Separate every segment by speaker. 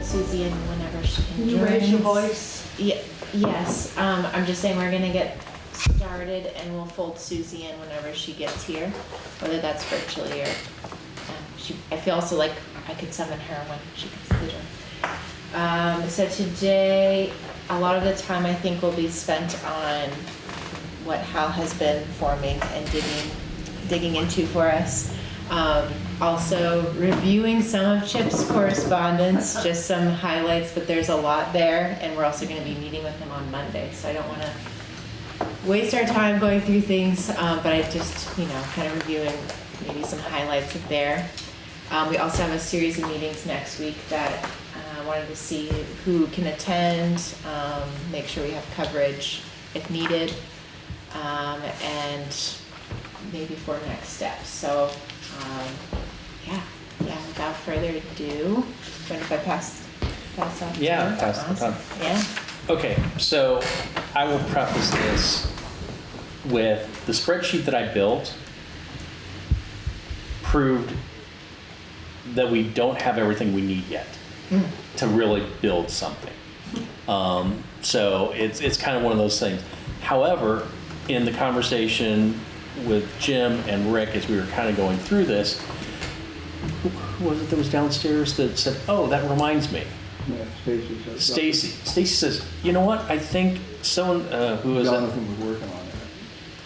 Speaker 1: Susie in whenever she can
Speaker 2: Can you
Speaker 1: join.
Speaker 2: raise your voice?
Speaker 1: Yes, I'm just saying we're gonna get started and we'll fold Susie in whenever she gets here, whether that's virtually or, I feel also like I could summon her when she comes to the door. So today, a lot of the time I think will be spent on what Hal has been forming and digging into for us. Also reviewing some of Chip's correspondence, just some highlights, but there's a lot there, and we're also going to be meeting with him on Monday, so I don't want to waste our time going through things, but I just, kind of reviewing maybe some highlights of there. We also have a series of meetings next week that I wanted to see who can attend, make sure we have coverage if needed, and maybe for next steps. So, without further ado, what if I pass off?
Speaker 3: Yeah, pass the time.
Speaker 1: Yeah.
Speaker 3: Okay, so I will preface this with the spreadsheet that I built proved that we don't have everything we need yet to really build something. So it's kind of one of those things. However, in the conversation with Jim and Rick as we were kind of going through this, who was it that was downstairs that said, "Oh, that reminds me"?
Speaker 4: Yeah, Stacy says.
Speaker 3: Stacy says, "You know what? I think someone who was
Speaker 4: Jonathan was working on it.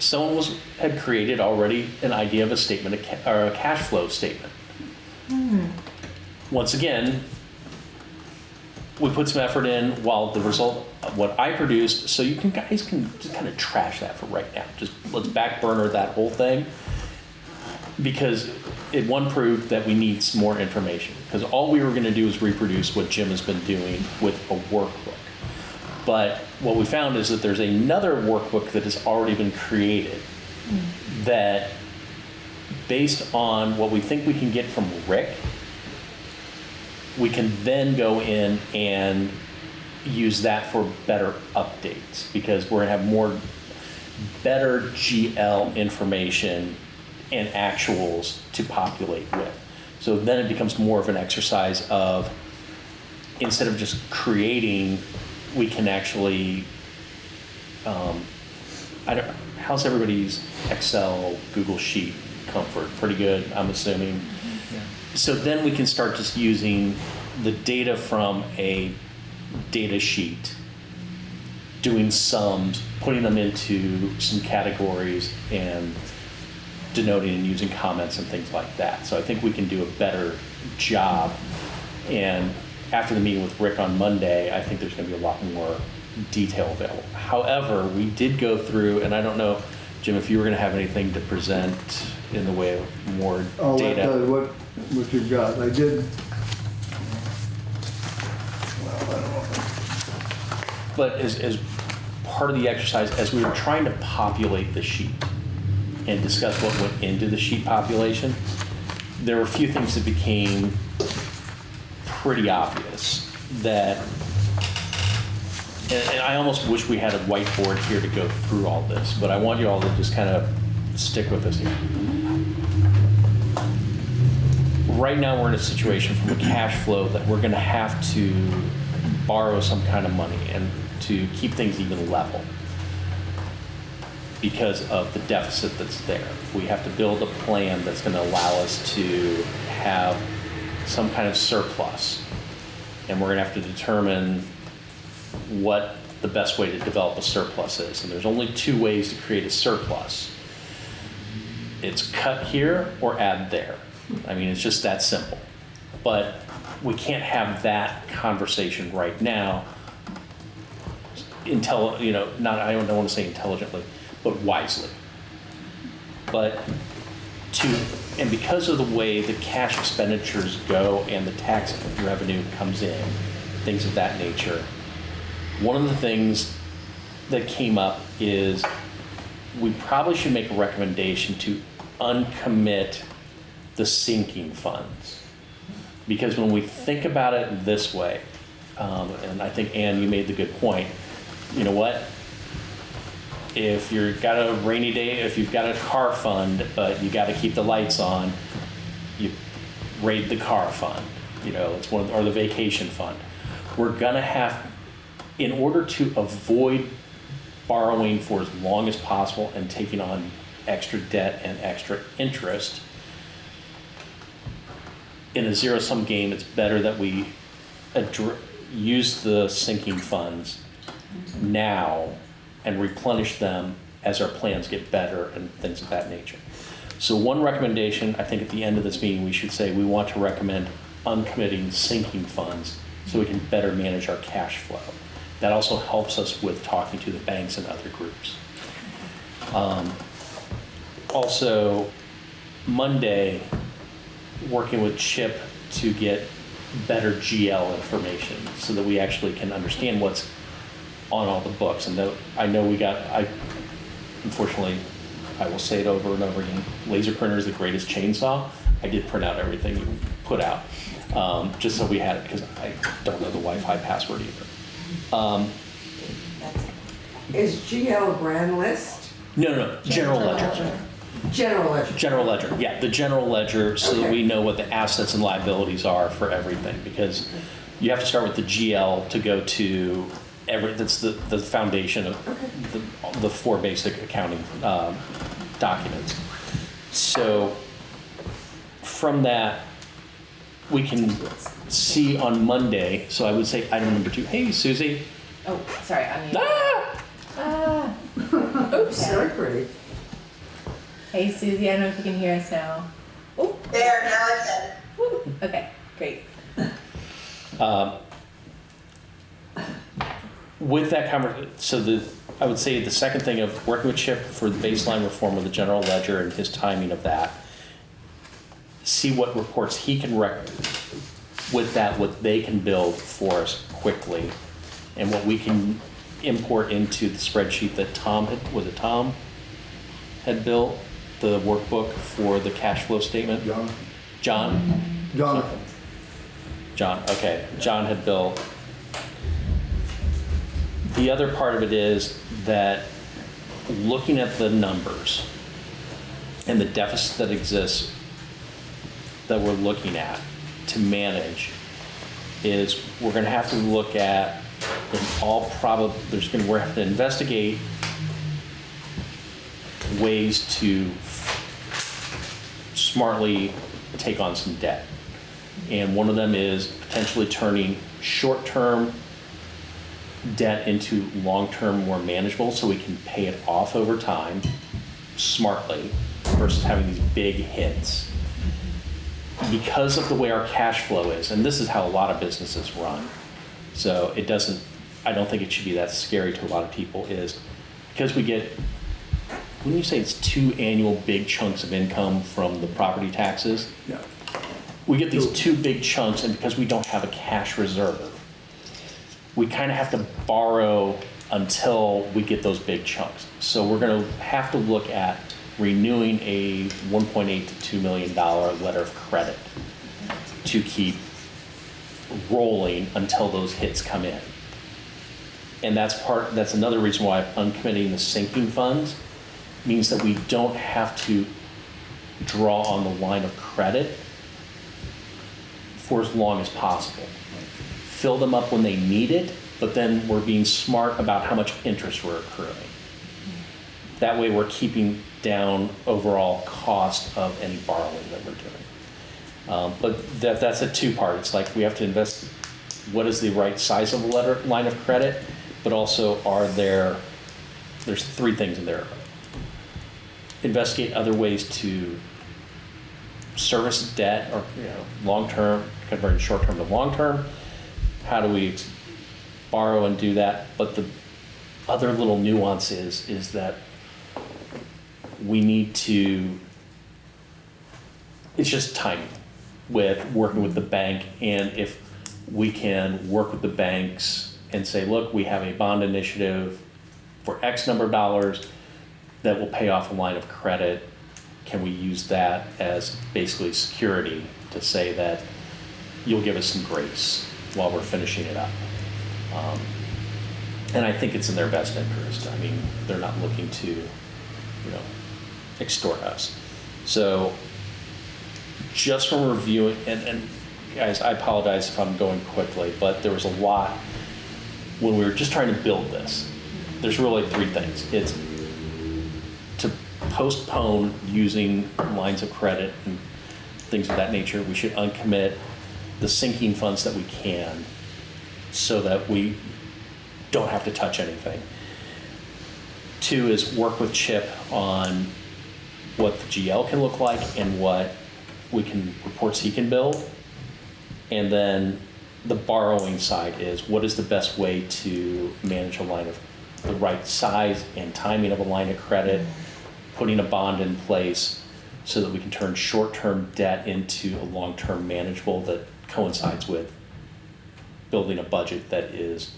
Speaker 3: someone had created already an idea of a statement or a cash flow statement." Once again, we put some effort in while the result of what I produced, so you guys can just kind of trash that for right now. Just let's back burner that whole thing, because it proved that we need some more information, because all we were going to do is reproduce what Jim has been doing with a workbook. But what we found is that there's another workbook that has already been created that, based on what we think we can get from Rick, we can then go in and use that for better updates, because we're going to have better GL information and actuals to populate with. So then it becomes more of an exercise of, instead of just creating, we can actually, how's everybody's Excel, Google Sheet comfort? Pretty good, I'm assuming.
Speaker 5: Yeah.
Speaker 3: So then we can start just using the data from a data sheet, doing sums, putting them into some categories, and denoting and using comments and things like that. So I think we can do a better job. And after the meeting with Rick on Monday, I think there's going to be a lot more detail available. However, we did go through, and I don't know, Jim, if you were going to have anything to present in the way of more data.
Speaker 4: What you've got. I did. Well, I don't know.
Speaker 3: But as part of the exercise, as we were trying to populate the sheet and discuss what went into the sheet population, there were a few things that became pretty obvious that, and I almost wish we had a whiteboard here to go through all this, but I want you all to just kind of stick with us here. Right now we're in a situation from a cash flow that we're going to have to borrow some kind of money and to keep things even level because of the deficit that's there. We have to build a plan that's going to allow us to have some kind of surplus, and we're going to have to determine what the best way to develop a surplus is. And there's only two ways to create a surplus. It's cut here or add there. I mean, it's just that simple. But we can't have that conversation right now I don't want to say intelligently, but wisely. And because of the way the cash expenditures go and the tax revenue comes in, things of that nature, one of the things that came up is we probably should make a recommendation to uncommit the sinking funds. Because when we think about it this way, and I think, Ann, you made the good point, you know what? If you've got a rainy day, if you've got a car fund, but you got to keep the lights on, you raid the car fund. It's or the vacation fund. we're gonna have, in order to avoid borrowing for as long as possible and taking on extra debt and extra interest, in a zero-sum game, it's better that we use the sinking funds now and replenish them as our plans get better and things of that nature. So one recommendation, I think at the end of this meeting, we should say we want to recommend uncommitting sinking funds so we can better manage our cash flow. That also helps us with talking to the banks and other groups. Also, Monday, working with Chip to get better GL information so that we actually can understand what's on all the books. And I know unfortunately, I will say it over and over again, laser printer is the greatest chainsaw. I did print out everything you put out, just so we had it, because I don't know the Wi-Fi password either.
Speaker 2: Is GL grand list?
Speaker 3: No, general ledger.
Speaker 2: General ledger.
Speaker 3: General ledger, yeah, the general ledger, so that we know what the assets and liabilities are for everything, because you have to start with the GL to go to that's the foundation of the four basic accounting documents. So from that, we can see on Monday, so I would say item number 2, hey, Susie.
Speaker 1: Oh, sorry, I'm muted.
Speaker 3: Ah!
Speaker 2: Oops, very pretty.
Speaker 1: Hey Susie, I don't know if you can hear us now. Oh,
Speaker 5: There, now I can.
Speaker 1: okay, great.
Speaker 3: With that conversation, so I would say the second thing of working with Chip for the baseline reform of the general ledger and his timing of that, see what reports he can with that, what they can build for us quickly, and what we can import into the spreadsheet that Tom had built, the workbook for the cash flow statement. Jonathan, okay. John had built. The other part of it is that looking at the numbers and the deficit that exists that we're looking at to manage is we're going to have to look at, in all probability, we're have to investigate ways to smartly take on some debt. And one of them is potentially turning short-term debt into long-term more manageable so we can pay it off over time smartly versus having these big hits. Because of the way our cash flow is, and this is how a lot of businesses run, so I don't think it should be that scary to a lot of people, is because we get, wouldn't you say it's 2 annual big chunks of income from the property taxes?
Speaker 4: Yeah.
Speaker 3: We get these 2 big chunks, and because we don't have a cash reserve, we kind of have to borrow until we get those big chunks. So we're going to have to look at renewing a $1.8 to $2 million letter of credit to keep rolling until those hits come in. And that's another reason why uncommitting the sinking funds means that we don't have to draw on the line of credit for as long as possible. Fill them up when they need it, but then we're being smart about how much interest we're accruing. That way we're keeping down overall cost of any borrowing that we're doing. But that's a 2-part. It's like we have to invest what is the right size of the line of credit, but also there's 3 things in there. Investigate other ways to service debt, or long-term, converting short-term to long-term. How do we borrow and do that? But the other little nuance is that we need to, it's just timing with working with the bank, and if we can work with the banks and say, look, we have a bond initiative for X number of dollars that will pay off a line of credit. Can we use that as basically security to say that you'll give us some grace while we're finishing it up? And I think it's in their best interest. I mean, they're not looking to, extort us. So just from reviewing, and guys, I apologize if I'm going quickly, but there was a lot when we were just trying to build this. There's really three things. It's to postpone using lines of credit and things of that nature. We should uncommit the sinking funds that we can so that we don't have to touch anything. Two is work with Chip on what the GL can look like and what reports he can build. And then the borrowing side is what is the best way to manage a line of the right size and timing of a line of credit, putting a bond in place so that we can turn short-term debt into a long-term manageable that coincides with building a budget that is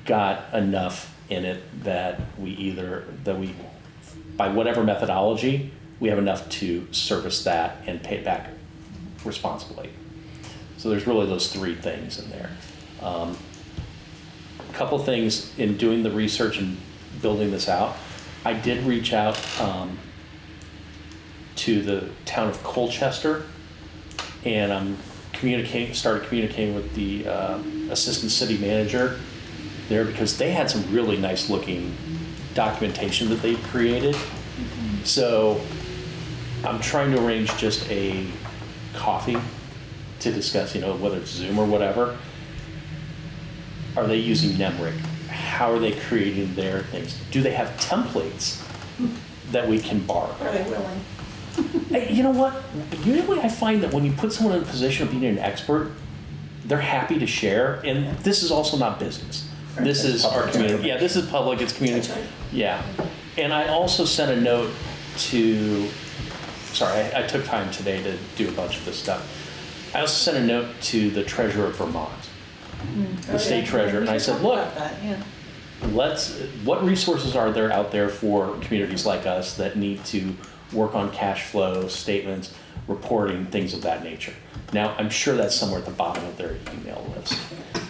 Speaker 3: got enough in it that we by whatever methodology, we have enough to service that and pay it back responsibly. So there's really those three things in there. A couple things in doing the research and building this out. I did reach out to the town of Colchester, and I'm started communicating with the assistant city manager there because they had some really nice looking documentation that they've created. So I'm trying to arrange just a coffee to discuss, whether it's Zoom or whatever. Are they using NEMRIC? How are they creating their things? Do they have templates that we can borrow?
Speaker 6: Are they willing?
Speaker 3: You know what? Usually I find that when you put someone in a position of being an expert, they're happy to share. And this is also not business. This is our community. Yeah, this is public, it's community. Yeah. And I also sent a note to, I took time today to do a bunch of this stuff. I also sent a note to the treasurer of Vermont, the state treasurer, and I said, look, what resources are there out there for communities like us that need to work on cash flow, statements, reporting, things of that nature. Now, I'm sure that's somewhere at the bottom of their email list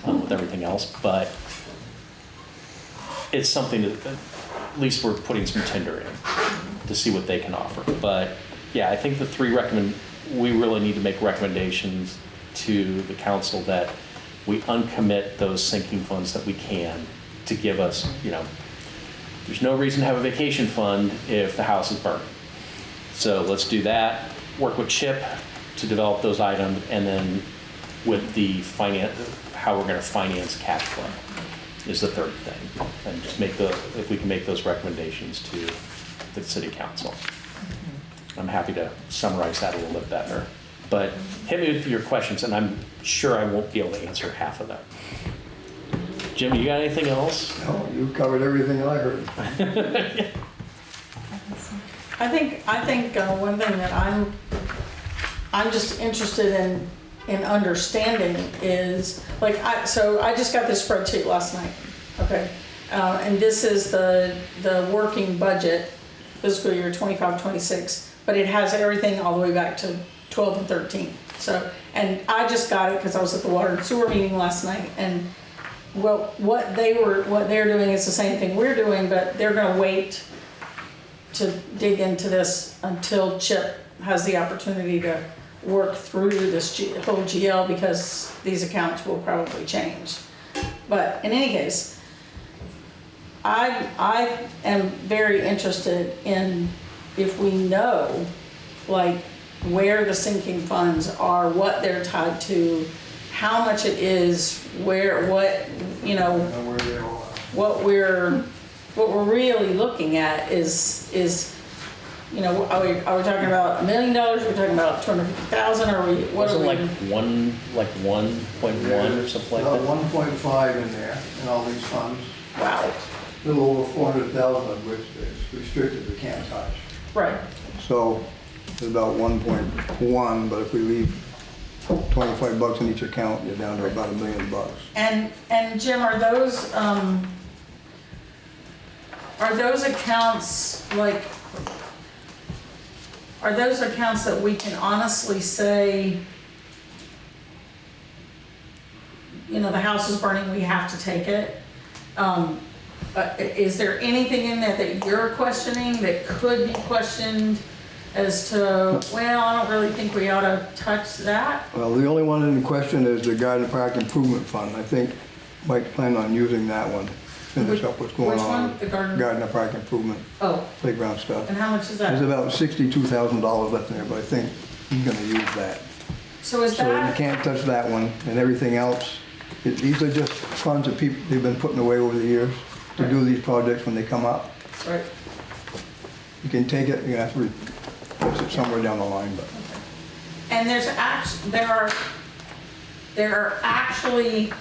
Speaker 3: with everything else, but it's something that at least we're putting some tinder in to see what they can offer. But yeah, I think we really need to make recommendations to the council that we uncommit those sinking funds that we can to give us, there's no reason to have a vacation fund if the house is burning. So let's do that, work with Chip to develop those items, and then with the how we're gonna finance cash flow is the third thing. And just if we can make those recommendations to the city council. I'm happy to summarize that a little bit better. But hit me with your questions, and I'm sure I won't be able to answer half of them. Jim, you got anything else?
Speaker 4: No, you covered everything I heard.
Speaker 6: I think one thing that I'm just interested in understanding is so I just got this spreadsheet last night, okay, and this is the working budget fiscal year 25-26, but it has everything all the way back to 12 and 13. So, and I just got it because I was at the water and sewer meeting last night, and what they're doing is the same thing we're doing, but they're going to wait to dig into this until Chip has the opportunity to work through this whole GL, because these accounts will probably change. But in any case, I am very interested in if we know where the sinking funds are, what they're tied to, how much it is, what we're really looking at is are we talking about $1 million? Are we talking about 250,000? Are we? What
Speaker 3: Wasn't
Speaker 6: are we?
Speaker 3: like 1.1 or something like that?
Speaker 4: 1.5 in there, in all these funds.
Speaker 6: Wow.
Speaker 4: A little over 400,000 of which is restricted, we can't touch.
Speaker 6: Right.
Speaker 4: So it's about 1.1, but if we leave $25 in each account, you're down to about $1 million.
Speaker 6: And Jim, are those accounts are those accounts that we can honestly say, the house is burning, we have to take it? Is there anything in there that you're questioning that could be questioned as to, well, I don't really think we ought to touch that.
Speaker 4: Well, the only one in question is the Garden Park Improvement Fund. I think Mike planned on using that one, finish up what's going
Speaker 6: Which
Speaker 4: on.
Speaker 6: one? The garden?
Speaker 4: Garden Park Improvement,
Speaker 6: Oh,
Speaker 4: playground stuff.
Speaker 6: and how much is
Speaker 4: There's
Speaker 6: that?
Speaker 4: about $62,000 left in there, but I think he's gonna use that.
Speaker 6: So is
Speaker 4: So you
Speaker 6: that,
Speaker 4: can't touch that one, and everything else, these are just funds that people, they've been putting away over the years to do these projects when they come up.
Speaker 6: right,
Speaker 4: You can take it, you have to replace it somewhere down the line, but.
Speaker 6: and there are actually.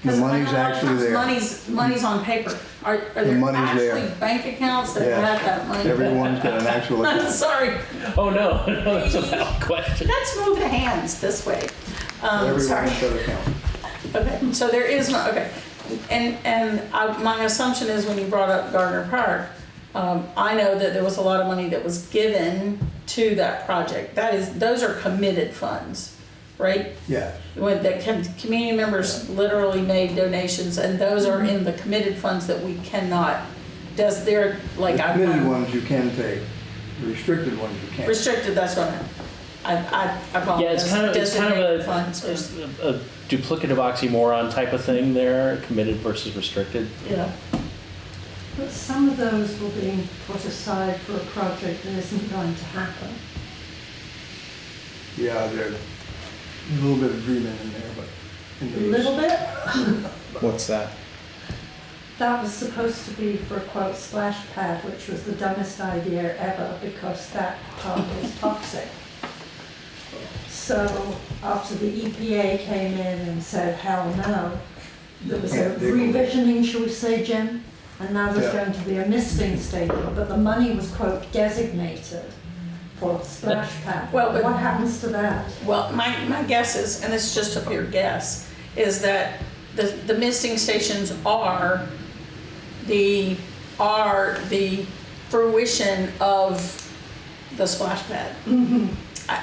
Speaker 4: The
Speaker 6: 'cause I know
Speaker 4: money's
Speaker 6: a lot of
Speaker 4: actually
Speaker 6: times
Speaker 4: there.
Speaker 6: Money's on paper. Are
Speaker 4: The
Speaker 6: there
Speaker 4: money's there.
Speaker 6: actually bank accounts that
Speaker 4: Yes.
Speaker 6: have that money?
Speaker 4: Everyone's got an actual
Speaker 6: I'm
Speaker 4: account.
Speaker 6: sorry,
Speaker 3: Oh, no, no, that's a valid question.
Speaker 6: let's move the hands this way. Sorry.
Speaker 4: Everyone's got an account.
Speaker 6: Okay, so there is no, okay. My assumption is when you brought up Gardner Park, I know that there was a lot of money that was given to that project. Those are committed funds, right?
Speaker 4: Yes.
Speaker 6: When the community members literally made donations, and those are in the committed funds that we cannot, they're like.
Speaker 4: The committed ones you can take, the restricted ones you can't.
Speaker 6: Restricted, that's what I apologize.
Speaker 3: Yeah, it's kind of
Speaker 6: Designated funds or-
Speaker 3: a duplicative oxymoron type of thing there, committed versus restricted.
Speaker 6: Yeah,
Speaker 7: But some of those were being put aside for a project that isn't going to happen.
Speaker 4: Yeah, there's a little bit of dreaming in there, but.
Speaker 7: A
Speaker 4: in these-
Speaker 7: little bit.
Speaker 8: What's that?
Speaker 7: That was supposed to be for a quote splash pad, which was the dumbest idea ever because that part is toxic. So after the EPA came in and said, hell no, there was
Speaker 4: Yeah,
Speaker 7: a
Speaker 4: they-
Speaker 7: revisioning, shall we say, Jim? And now there's
Speaker 4: Yeah.
Speaker 7: going to be a misting station, but the money was quote designated for splash pad.
Speaker 6: Well, but-
Speaker 7: What happens to that?
Speaker 6: well, my guess is, and it's just a pure guess, is that the misting stations are the fruition of the splash pad.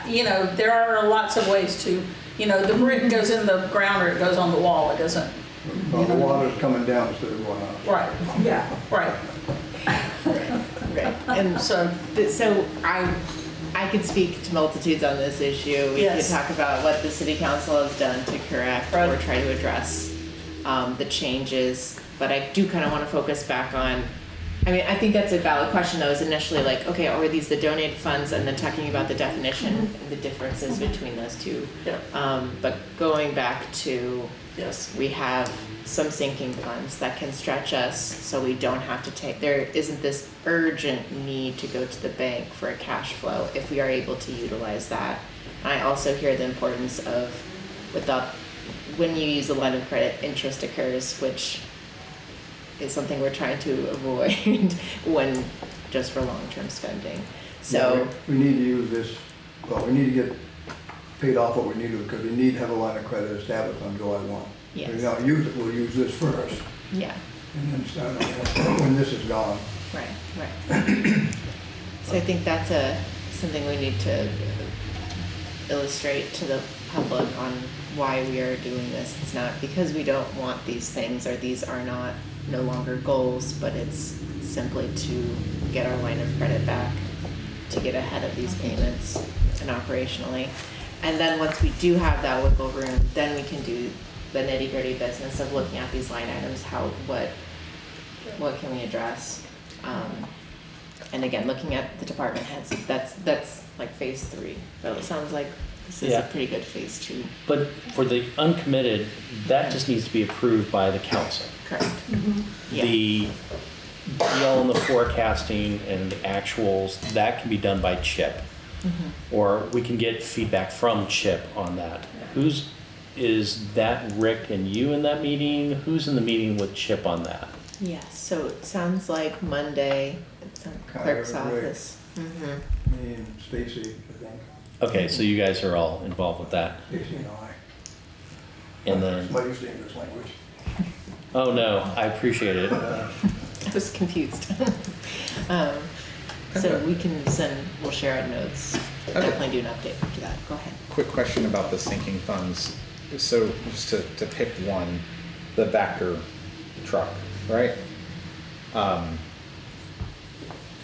Speaker 6: You know, there are lots of ways to, you know, the brick goes in the ground or it goes on the wall, it doesn't.
Speaker 4: Well, the water's coming down instead of going up.
Speaker 6: Right,
Speaker 7: Yeah.
Speaker 6: right.
Speaker 1: Right, and
Speaker 6: So,
Speaker 1: so I could speak to multitudes on this issue. We could
Speaker 6: Yes.
Speaker 1: talk about what the city council has done to correct or
Speaker 6: Right.
Speaker 1: try to address the changes, but I do kind of want to focus back on, I mean, I think that's a valid question though, is initially like, okay, are these the donated funds, and then talking about the definition and the differences between those two.
Speaker 6: yeah,
Speaker 1: But going back to,
Speaker 6: yes,
Speaker 1: we have some sinking funds that can stretch us so we don't have to take, there isn't this urgent need to go to the bank for a cash flow if we are able to utilize that. I also hear the importance of, when you use a line of credit, interest occurs, which is something we're trying to avoid when, just for long-term spending. So,
Speaker 4: We need to use this, well, we need to get paid off what we need to, because we need to have a line of credit established on July 1.
Speaker 1: Yes.
Speaker 4: If we don't use it, we'll use this first,
Speaker 1: yeah,
Speaker 4: and then start on that when this is gone.
Speaker 1: right. So I think that's something we need to illustrate to the public on why we are doing this. It's not because we don't want these things or these are no longer goals, but it's simply to get our line of credit back, to get ahead of these payments and operationally. And then once we do have that wiggle room, then we can do the nitty-gritty business of looking at these line items, what can we address? And again, looking at the department heads, that's like phase 3. So it sounds like this is a
Speaker 3: Yeah.
Speaker 1: pretty good phase 2.
Speaker 3: But for the uncommitted, that just needs to be approved by the council.
Speaker 1: Correct. Yeah.
Speaker 3: The deal and the forecasting and the actuals, that can be done by Chip. Or we can get feedback from Chip on that. Is that Rick and you in that meeting? Who's in the meeting with Chip on that?
Speaker 1: Yes, so it sounds like Monday, it's in
Speaker 4: Kind
Speaker 1: clerk's
Speaker 4: of a break.
Speaker 1: office.
Speaker 4: Me and Stacy, I think,
Speaker 3: Okay, so you guys are all involved with that.
Speaker 4: Stacy and I.
Speaker 3: And then,
Speaker 4: Somebody used English language.
Speaker 3: oh no, I appreciate it.
Speaker 1: I was confused. So we'll share our notes, definitely do an update after that, go ahead.
Speaker 8: Quick question about the sinking funds. So just to pick one, the Vector truck, right?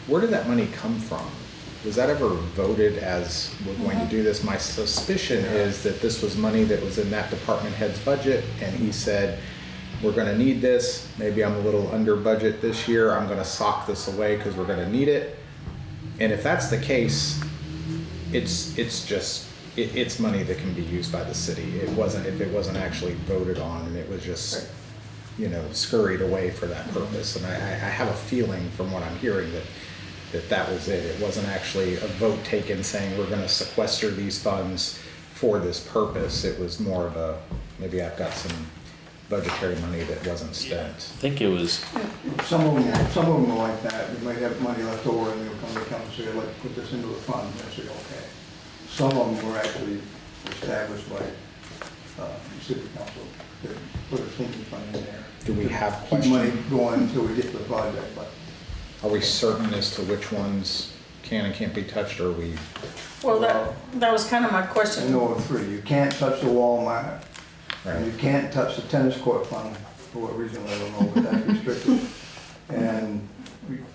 Speaker 8: Where did that money come from? was that ever voted as we're going to do this? My suspicion is that this was money that was in that department head's budget, and he said, we're gonna need this, maybe I'm a little under budget this year, I'm gonna sock this away because we're gonna need it. And if that's the case, it's money that can be used by the city. If it wasn't actually voted on and it was just, scurried away for that purpose. And I have a feeling from what I'm hearing that was it. It wasn't actually a vote taken saying we're gonna sequester these funds for this purpose. It was more of a, maybe I've got some budgetary money that wasn't spent.
Speaker 3: I think it was,
Speaker 4: Some of them are like that. You might have money left over and they'll come and say, let's put this into the fund. And I say, okay. Some of them were actually established by the city council to put a sinking fund in there.
Speaker 8: Do we have
Speaker 4: Keep
Speaker 8: questions?
Speaker 4: money going until we get to the project, but
Speaker 8: Are we certain as to which ones can and can't be touched, or are we?
Speaker 6: Well, that was kind of my
Speaker 4: I
Speaker 6: question.
Speaker 4: know of three. You can't touch the Walmart. And you
Speaker 8: Right.
Speaker 4: can't touch the tennis court fund, for what reason, I don't know, but that's restricted. And you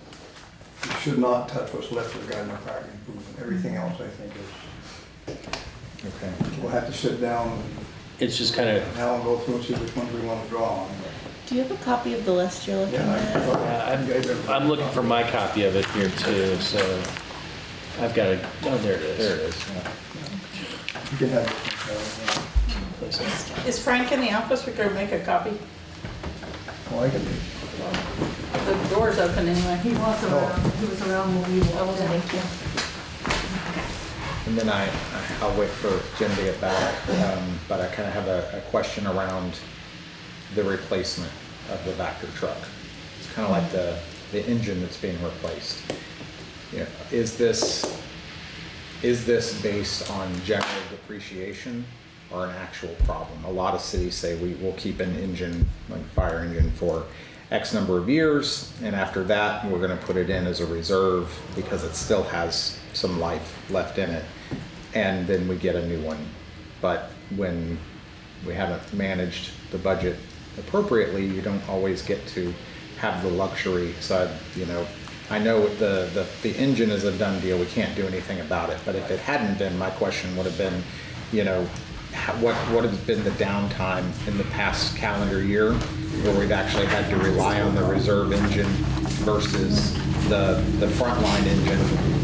Speaker 4: should not touch what's left of the Gardner Park improvement. Everything else, I think, is,
Speaker 8: Okay.
Speaker 4: we'll have to sit down
Speaker 3: it's just kind of,
Speaker 4: and now and go through and see which ones we want to draw on.
Speaker 1: Do you have a copy of the list you're looking
Speaker 4: Yeah,
Speaker 1: at?
Speaker 3: I'm looking for my copy of it here too, so I've got it, oh, there it is.
Speaker 8: There it is. Yeah.
Speaker 4: You can have,
Speaker 6: Is Frank in the office? We could make a copy.
Speaker 4: well, I can do.
Speaker 6: The door's open anyway.
Speaker 7: He was around when we walked in.
Speaker 1: Thank you.
Speaker 8: And then I'll wait for Jim to get back, but I kind of have a question around the replacement of the Vector truck. It's kind of like the engine that's being replaced. Is this based on general depreciation or an actual problem? A lot of cities say we will keep an engine, like fire engine, for X number of years, and after that, we're gonna put it in as a reserve because it still has some life left in it, and then we get a new one. But when we haven't managed the budget appropriately, you don't always get to have the luxury. So, I know the engine is a done deal, we can't do anything about it, but if it hadn't been, my question would have been, what has been the downtime in the past calendar year where we've actually had to rely on the reserve engine versus the frontline engine?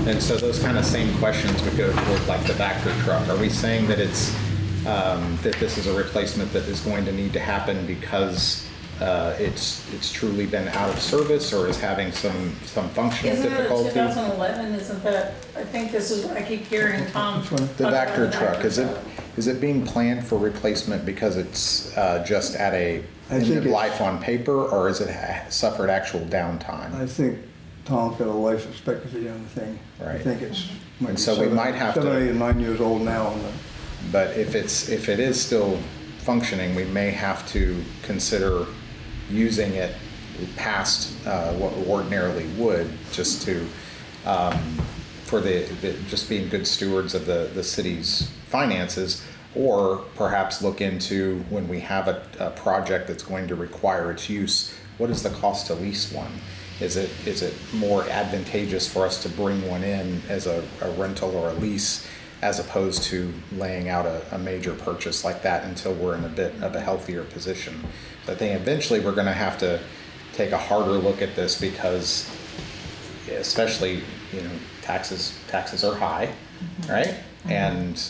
Speaker 8: And so those kind of same questions would go towards like the Vector truck. Are we saying that it's that this is a replacement that is going to need to happen because it's truly been out of service or is having some functional
Speaker 6: Isn't it a
Speaker 8: difficulty?
Speaker 6: 2011? Isn't that? I think this is what I keep hearing Tom.
Speaker 8: The
Speaker 6: talk about
Speaker 8: Vector truck,
Speaker 6: Vector truck.
Speaker 8: is it being planned for replacement because it's just at a
Speaker 4: I
Speaker 8: end
Speaker 4: think
Speaker 8: of
Speaker 4: it's-
Speaker 8: life on paper, or is it suffered actual downtime?
Speaker 4: I think Tom's got a life expectancy on the thing. I
Speaker 8: Right.
Speaker 4: think it's.
Speaker 8: And so we might have to-
Speaker 4: 7, 8, and 9 years old now. And
Speaker 8: But if it is still functioning, we may have to consider using it past what we ordinarily would, just to for just being good stewards of the city's finances, or perhaps look into when we have a project that's going to require its use, what is the cost to lease one? Is it more advantageous for us to bring one in as a rental or a lease, as opposed to laying out a major purchase like that until we're in a bit of a healthier position? So I think eventually we're gonna have to take a harder look at this, because especially, taxes are high, right? And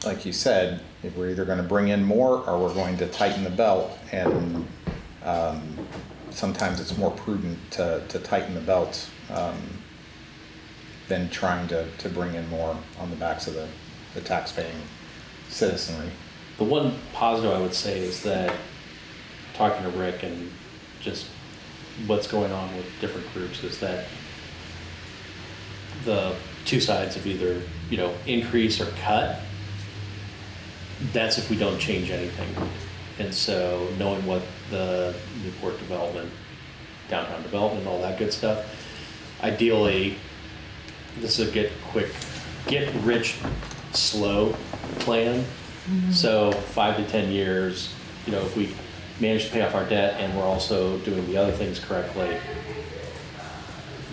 Speaker 8: like you said, if we're either gonna bring in more or we're going to tighten the belt, and sometimes it's more prudent to tighten the belt than trying to bring in more on the backs of the tax-paying citizenry.
Speaker 3: The one positive I would say is that talking to Rick and just what's going on with different groups is that the two sides of either, increase or cut, that's if we don't change anything. And so knowing what the Newport development, downtown development, all that good stuff, ideally, this is a get rich slow plan. So 5 to 10 years, if we manage to pay off our debt and we're also doing the other things correctly,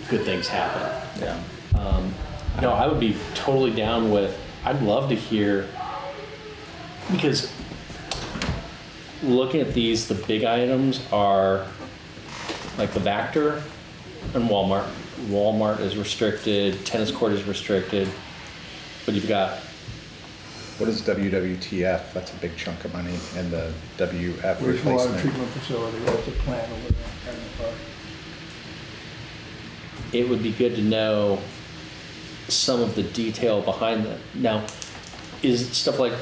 Speaker 3: good things happen.
Speaker 8: Yeah.
Speaker 3: no, I would be totally down with, I'd love to hear, because looking at these, the big items are like the Vector and Walmart. Walmart is restricted, tennis court is restricted, but you've got,
Speaker 8: What is WWTF? That's a big chunk of money, and the WF
Speaker 4: Wastewater
Speaker 8: replacement.
Speaker 4: treatment facility, that's a plan over there. in the park.
Speaker 3: it would be good to know some of the detail behind that. Now, is stuff like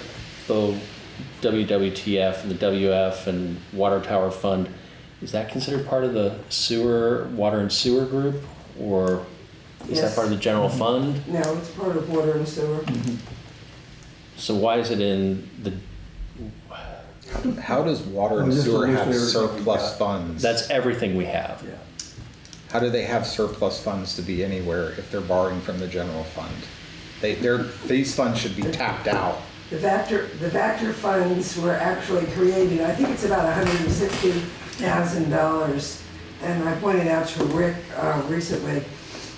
Speaker 3: the WWTF and the WF and Water Tower Fund, is that considered part of the sewer, water and sewer group? Or is that
Speaker 2: Yes.
Speaker 3: part of the general fund?
Speaker 2: No, it's part of water and sewer.
Speaker 3: So why is it in the,
Speaker 8: How does water and
Speaker 4: Well, just
Speaker 8: sewer
Speaker 4: a list
Speaker 8: have
Speaker 4: of everything we
Speaker 8: surplus
Speaker 4: got.
Speaker 8: funds?
Speaker 3: that's everything we have.
Speaker 4: Yeah.
Speaker 8: How do they have surplus funds to be anywhere if they're borrowing from the general fund? These funds should be tapped out.
Speaker 2: The Vector funds were actually created, I think it's about $160,000. And I pointed out to Rick recently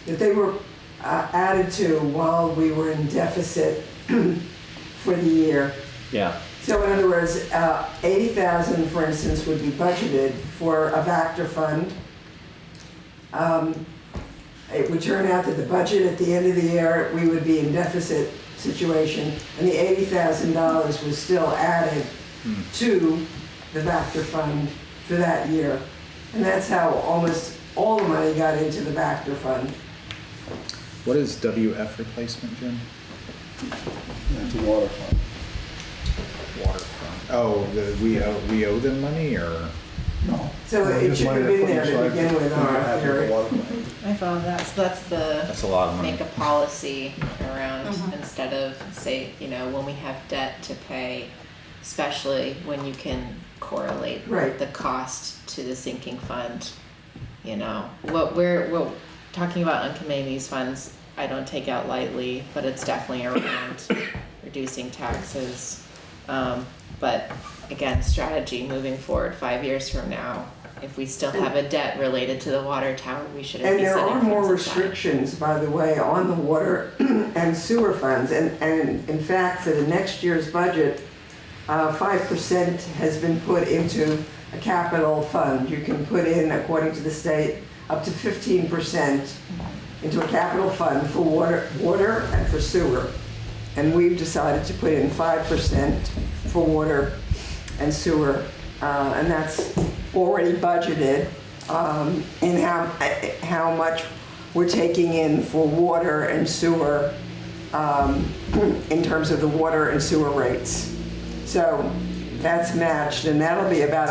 Speaker 2: that they were added to while we were in deficit for the year.
Speaker 3: Yeah,
Speaker 2: So in other words, 80,000, for instance, would be budgeted for a Vector fund. It would turn out that the budget at the end of the year, we would be in deficit situation, and the $80,000 was still added to the Vector fund for that year. And that's how almost all the money got into the Vector fund.
Speaker 8: What is WF replacement, Jim?
Speaker 4: It's a water fund.
Speaker 8: Water fund. Oh, we owe them money, or?
Speaker 4: No.
Speaker 2: So
Speaker 4: No,
Speaker 2: it
Speaker 4: just
Speaker 2: should
Speaker 4: money
Speaker 2: have
Speaker 4: they
Speaker 2: been
Speaker 4: put
Speaker 2: there to
Speaker 4: aside
Speaker 2: begin with,
Speaker 4: to
Speaker 2: on our
Speaker 4: have the
Speaker 2: theory.
Speaker 4: water fund.
Speaker 1: I thought that's the
Speaker 8: That's a lot of money.
Speaker 1: make a policy around
Speaker 6: Mhm.
Speaker 1: instead of say, when we have debt to pay, especially when you can correlate
Speaker 2: Right.
Speaker 1: the cost to the sinking fund. What we're talking about uncommitting these funds, I don't take out lightly, but it's definitely around reducing taxes. But again, strategy moving forward 5 years from now, if we still have a debt related to the water tower, we shouldn't
Speaker 2: And
Speaker 1: be
Speaker 2: there
Speaker 1: setting
Speaker 2: are more
Speaker 1: funds aside.
Speaker 2: restrictions, by the way, on the water and sewer funds. And in fact, for the next year's budget, 5% has been put into a capital fund. You can put in, according to the state, up to 15% into a capital fund for water and for sewer. And we've decided to put in 5% for water and sewer. And that's already budgeted in how much we're taking in for water and sewer in terms of the water and sewer rates. So that's matched, and that'll be about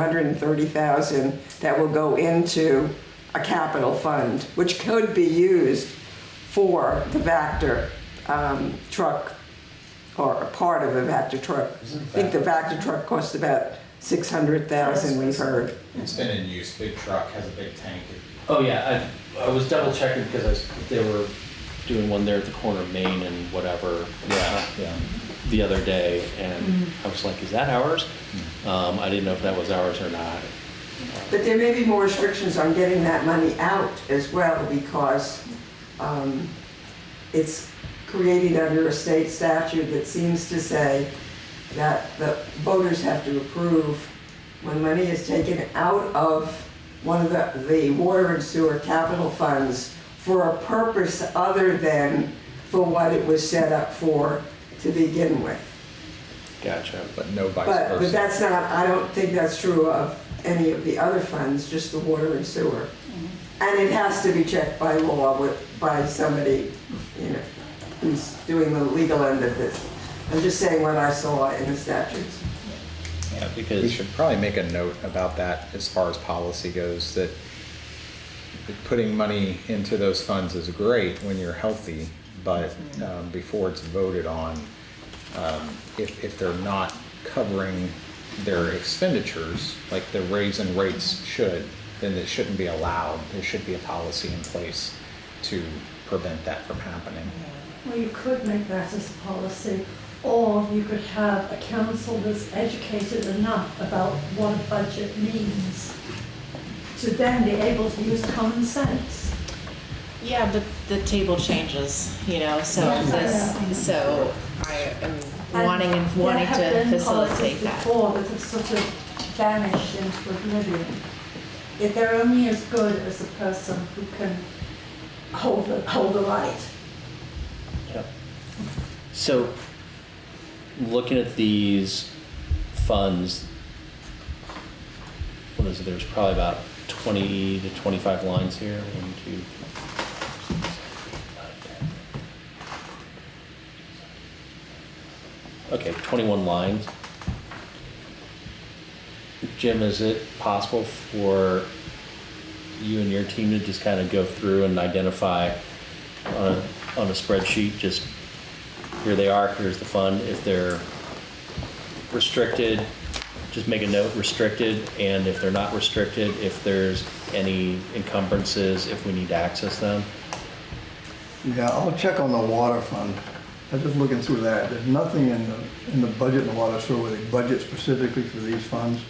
Speaker 2: 130,000 that will go into a capital fund, which could be used for the Vector truck, or a part of a Vector truck. I think the Vector truck costs about 600,000, we've heard.
Speaker 8: It's been in use. Big truck has a big tank.
Speaker 3: oh yeah, I was double checking because they were doing one there at the corner of Main and whatever.
Speaker 8: Yeah.
Speaker 3: The other day, and I was like, is that ours? I didn't know if that was ours or not.
Speaker 2: But there may be more restrictions on getting that money out as well, because it's created under a state statute that seems to say that the voters have to approve when money is taken out of one of the water and sewer capital funds for a purpose other than for what it was set up for to begin with.
Speaker 3: Gotcha.
Speaker 8: But no vice
Speaker 2: But
Speaker 8: versa.
Speaker 2: that's not, I don't think that's true of any of the other funds, just the water and sewer. And it has to be checked by law by somebody, who's doing the legal end of this. I'm just saying what I saw in the statutes.
Speaker 3: Yeah,
Speaker 8: We
Speaker 3: because
Speaker 8: should probably make a note about that as far as policy goes, that putting money into those funds is great when you're healthy, but before it's voted on, if they're not covering their expenditures, like the raise in rates should, then it shouldn't be allowed. There should be a policy in place to prevent that from happening.
Speaker 7: Well, you could make that as a policy, or you could have a council that's educated enough about what a budget means to then be able to use common sense.
Speaker 1: Yeah, but the table changes, you know, so so I am wanting to facilitate
Speaker 7: There
Speaker 1: that.
Speaker 7: have been policies before that have sort of vanished into oblivion. If they're only as good as the person who can hold the light.
Speaker 3: Yep. So, looking at these funds, what is it? There's probably about 20 to 25 lines here. 1, 2, 3, 4, 5, 6, 7, 8. Okay, 21 lines. Jim, is it possible for you and your team to just kind of go through and identify on a spreadsheet, just here they are, here's the fund. If they're restricted, just make a note, restricted, and if they're not restricted, if there's any encumbrances, if we need to access them.
Speaker 4: Yeah, I'll check on the water fund. I was just looking through that. There's nothing in the budget in the water sewer where they budget specifically for these funds.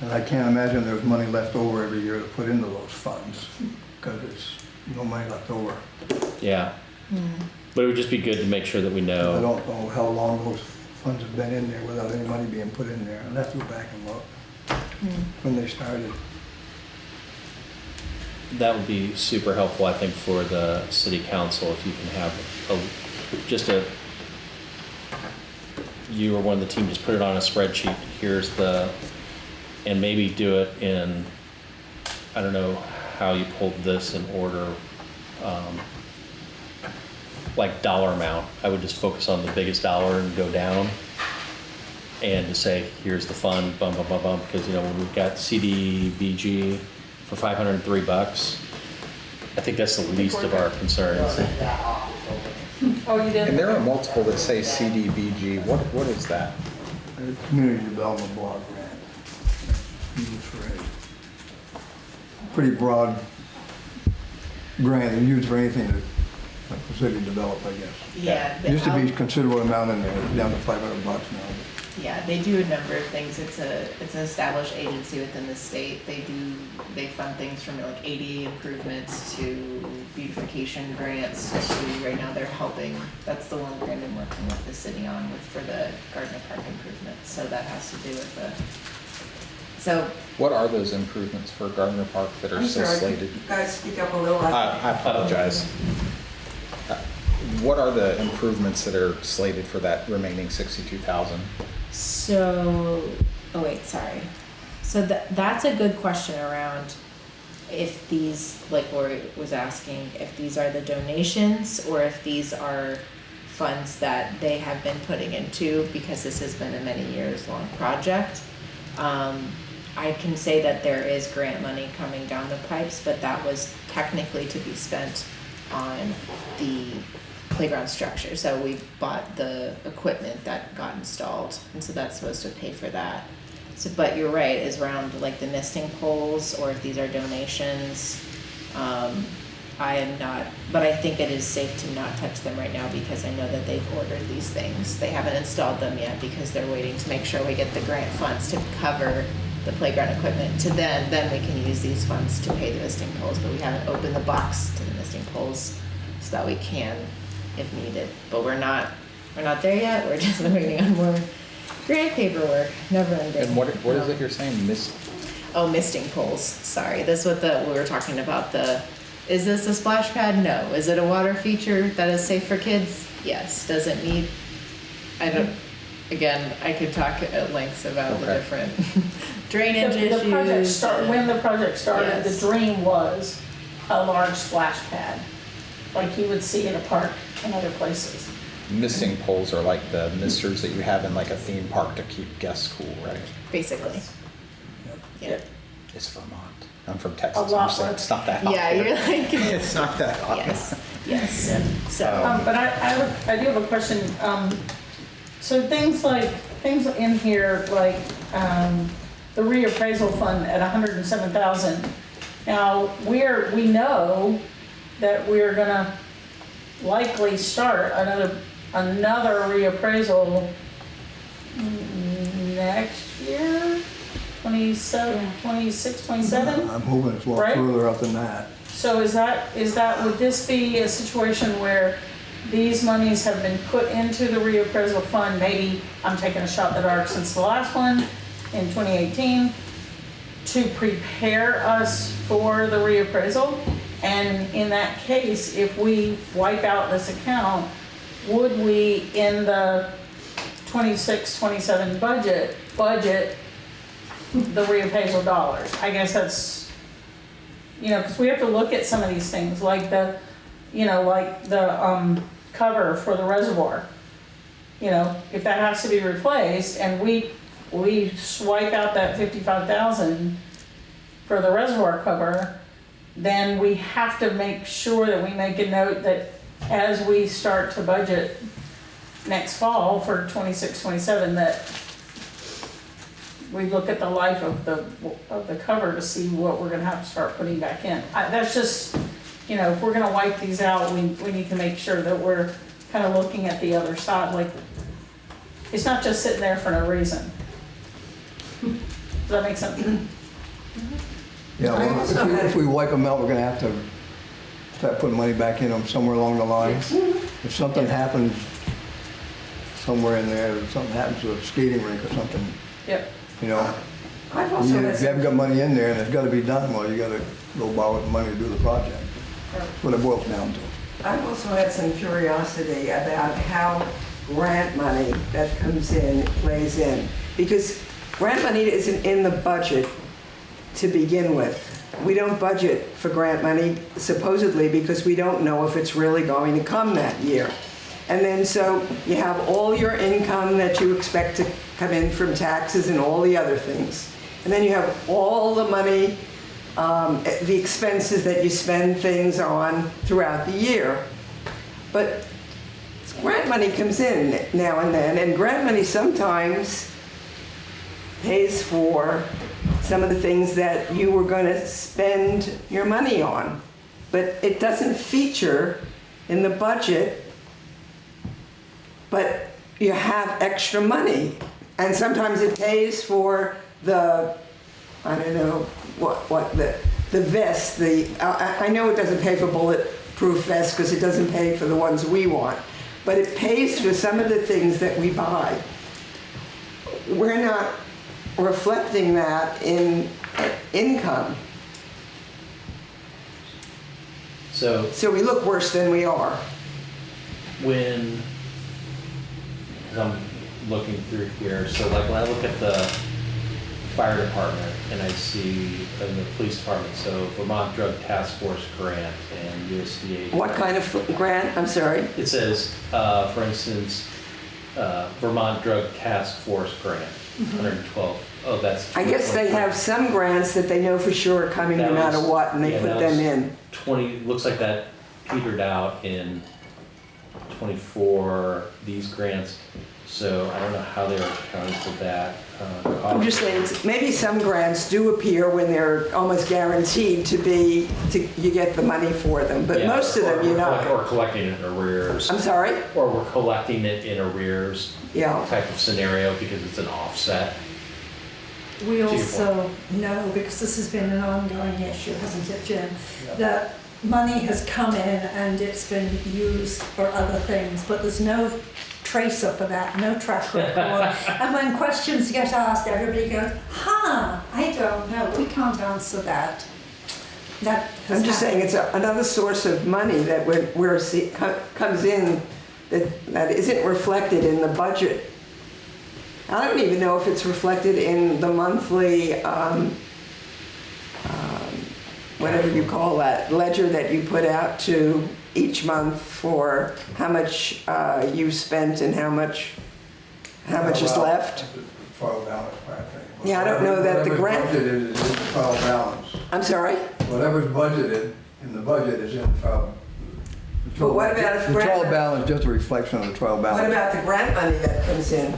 Speaker 4: And I can't imagine there's money left over every year to put into those funds, because there's no money left over.
Speaker 3: Yeah. But it would just be good to make sure that we
Speaker 4: I
Speaker 3: know.
Speaker 4: don't know how long those funds have been in there without any money being put in there. I'll have to go back and look when they started.
Speaker 3: That would be super helpful, I think, for the city council, if you can have you or one of the team just put it on a spreadsheet. Here's and maybe do it in, I don't know how you pulled this in order, like dollar amount. I would just focus on the biggest dollar and go down and to say, here's the fund, bum, bum, bum, bum, because, you know, when we've got CDBG for $503, I think that's the least of our concerns.
Speaker 6: Oh, you did?
Speaker 8: And there are multiple that say CDBG. What is that?
Speaker 4: Community Development Block Grant. Used for a pretty broad grant, and used for anything that the city develop, I guess.
Speaker 1: Yeah.
Speaker 4: It used to be a considerable amount in there, it's down to $500 now.
Speaker 1: Yeah, they do a number of things. It's an established agency within the state. They fund things from like ADA improvements to beautification grants to right now they're helping. That's the one grant I'm working with the city on for the Gardner Park improvements. So that has to do with
Speaker 8: What are those improvements for Gardner Park that are
Speaker 2: I'm
Speaker 8: so
Speaker 2: sorry,
Speaker 8: slated?
Speaker 2: you guys speak up a little.
Speaker 8: I apologize. What are the improvements that are slated for that remaining 62,000?
Speaker 1: So that's a good question around if these, like Lori was asking, if these are the donations or if these are funds that they have been putting into, because this has been a many years long project. I can say that there is grant money coming down the pipes, but that was technically to be spent on the playground structure. So we bought the equipment that got installed, and so that's supposed to pay for that. So, but you're right, is around like the nesting poles, or if these are donations. I am not, but I think it is safe to not touch them right now because I know that they've ordered these things. They haven't installed them yet because they're waiting to make sure we get the grant funds to cover the playground equipment. To then we can use these funds to pay the nesting poles, but we haven't opened the box to the nesting poles so that we can if needed. But we're not there yet. We're just waiting on more grant paperwork. Never ending.
Speaker 8: And what is it you're saying?
Speaker 1: Misting poles. Sorry, that's what we were talking about. Is this a splash pad? No. Is it a water feature that is safe for kids? Yes. Does it need? Again, I could talk at length about the different drainage issues.
Speaker 6: When the project started,
Speaker 1: Yes.
Speaker 6: the dream was a large splash pad, like you would see in a park and other places.
Speaker 8: Misting poles are like the misters that you have in like a theme park to keep guests cool, right?
Speaker 1: Basically. Yeah.
Speaker 8: It's Vermont. I'm from Texas.
Speaker 6: A lot
Speaker 8: I'm saying
Speaker 6: less.
Speaker 8: it's not that hot.
Speaker 1: Yeah,
Speaker 8: here.
Speaker 1: you're like.
Speaker 8: It's not that hot.
Speaker 1: Yes. So.
Speaker 6: But I do have a question. So things in here like the reappraisal fund at 107,000. Now we know that we're gonna likely start another reappraisal next year, 27, 26, 27.
Speaker 4: I'm hoping it's a lot
Speaker 6: Right?
Speaker 4: further up than that.
Speaker 6: So would this be a situation where these monies have been put into the reappraisal fund? Maybe I'm taking a shot in the dark since the last one in 2018 to prepare us for the reappraisal. And in that case, if we wipe out this account, would we in the 26-27 budget the reappraisal dollars? I guess that's, because we have to look at some of these things, like the cover for the reservoir. If that has to be replaced and we swipe out that 55,000 for the reservoir cover, then we have to make sure that we make a note that as we start to budget next fall for 26-27, that we look at the life of the cover to see what we're gonna have to start putting back in. That's just, if we're gonna wipe these out, we need to make sure that we're kind of looking at the other side. Like, it's not just sitting there for no reason. Does that make sense?
Speaker 4: Yeah, well, if we wipe them out, we're gonna have to start putting money back in them somewhere along the line. If something happens somewhere in there, if something happens to a skating rink or something,
Speaker 6: Yep.
Speaker 2: I've also
Speaker 4: you
Speaker 2: had
Speaker 4: haven't
Speaker 2: some,
Speaker 4: got money in there and it's gotta be done, well, you gotta go borrow the money to do the project. That's what it boils down to.
Speaker 2: I've also had some curiosity about how grant money that comes in plays in. Because grant money isn't in the budget to begin with. We don't budget for grant money supposedly because we don't know if it's really going to come that year. And then so you have all your income that you expect to come in from taxes and all the other things. And then you have all the money, the expenses that you spend things on throughout the year. But grant money comes in now and then, and grant money sometimes pays for some of the things that you were going to spend your money on. But it doesn't feature in the budget, but you have extra money. And sometimes it pays for the, I don't know, the vest, I know it doesn't pay for bulletproof vests because it doesn't pay for the ones we want, but it pays for some of the things that we buy. We're not reflecting that in income.
Speaker 3: So
Speaker 2: So we look worse than we are.
Speaker 3: when, 'cause I'm looking through here, so like when I look at the fire department and I see in the police department, so Vermont Drug Task Force grant and USDA.
Speaker 2: What kind of grant? I'm sorry.
Speaker 3: It says, for instance, Vermont Drug Task Force grant, 112. Oh, that's.
Speaker 2: I guess they have some grants that they know for sure are coming no
Speaker 3: That
Speaker 2: matter
Speaker 3: was-
Speaker 2: what, and they
Speaker 3: yeah,
Speaker 2: put
Speaker 3: that
Speaker 2: them
Speaker 3: was
Speaker 2: in.
Speaker 3: 20, looks like that petered out in 24, these grants. So I don't know how they were accounting for that.
Speaker 2: I'm just saying, maybe some grants do appear when they're almost guaranteed to you get the money for them, but
Speaker 3: Yeah,
Speaker 2: most of them, you know.
Speaker 3: Or collecting it in arrears.
Speaker 2: I'm sorry?
Speaker 3: Or we're collecting it in arrears
Speaker 2: Yeah.
Speaker 3: type of scenario because it's an offset.
Speaker 7: We
Speaker 3: your
Speaker 7: also know, because this has been an ongoing issue, hasn't it, Jim? That money has come in and it's been used for other things, but there's no tracer for that, no track record. And when questions get asked, everybody goes, I don't know, we can't answer that. That has
Speaker 2: I'm just saying
Speaker 7: happened.
Speaker 2: it's another source of money that comes in that isn't reflected in the budget. I don't even know if it's reflected in the monthly, whatever you call that, ledger that you put out to each month for how much you spent and how much is left.
Speaker 4: Trial balance, I think.
Speaker 2: Yeah, I don't know that the grant-
Speaker 4: Whatever's budgeted is in the trial balance.
Speaker 2: I'm sorry?
Speaker 4: Whatever's budgeted in the budget is in the trial.
Speaker 2: But what about if
Speaker 4: The trial
Speaker 2: grant,
Speaker 4: balance is just a reflection of the trial
Speaker 2: what
Speaker 4: balance.
Speaker 2: about the grant money that comes in?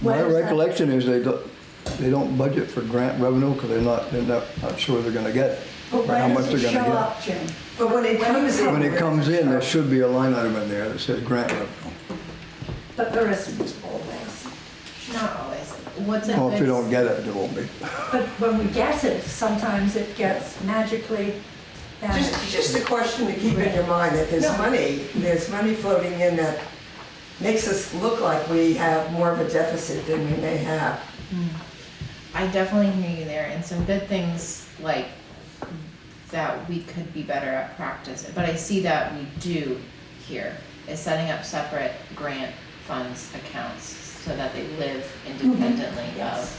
Speaker 4: My
Speaker 7: Where is that?
Speaker 4: recollection is they don't budget for grant revenue because they're not sure they're gonna get it.
Speaker 7: But
Speaker 4: Or how
Speaker 7: where
Speaker 4: much
Speaker 7: does
Speaker 4: they're
Speaker 7: it
Speaker 4: gonna
Speaker 7: show
Speaker 4: get.
Speaker 7: up, Jim?
Speaker 2: But when it comes in.
Speaker 4: When it comes in, there should be a line item in there that says grant revenue.
Speaker 7: But there isn't always.
Speaker 1: Not always. What's it?
Speaker 4: Well, if you don't get it, there won't be.
Speaker 7: But when we get it, sometimes it gets magically And
Speaker 2: Just a question to keep in your mind, that
Speaker 7: No.
Speaker 2: there's money floating in that makes us look like we have more of a deficit than we may have.
Speaker 1: I definitely hear you there, and some good things like that we could be better at practice, but I see that we do here, is setting up separate grant funds accounts so that they live independently
Speaker 7: Yes.
Speaker 1: of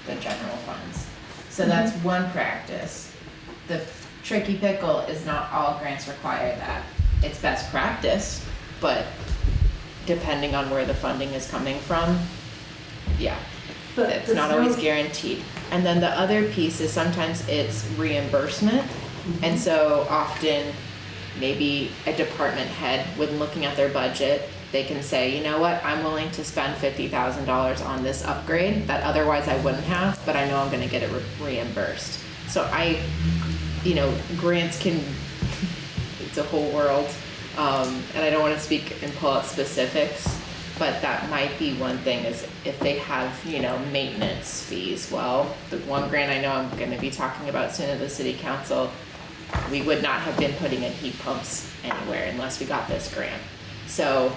Speaker 1: the general funds. So that's one practice. The tricky pickle is not all grants require that. It's best practice, but depending on where the funding is coming from, yeah,
Speaker 7: But
Speaker 1: it's
Speaker 7: there's
Speaker 1: not always
Speaker 7: no-
Speaker 1: guaranteed. And then the other piece is sometimes it's reimbursement. And so often, maybe a department head, when looking at their budget, they can say, you know what, I'm willing to spend $50,000 on this upgrade that otherwise I wouldn't have, but I know I'm gonna get it reimbursed. So grants can, it's a whole world. And I don't wanna speak and pull out specifics, but that might be one thing, is if they have, maintenance fees. Well, the one grant I know I'm gonna be talking about soon at the city council, we would not have been putting in heat pumps anywhere unless we got this grant. So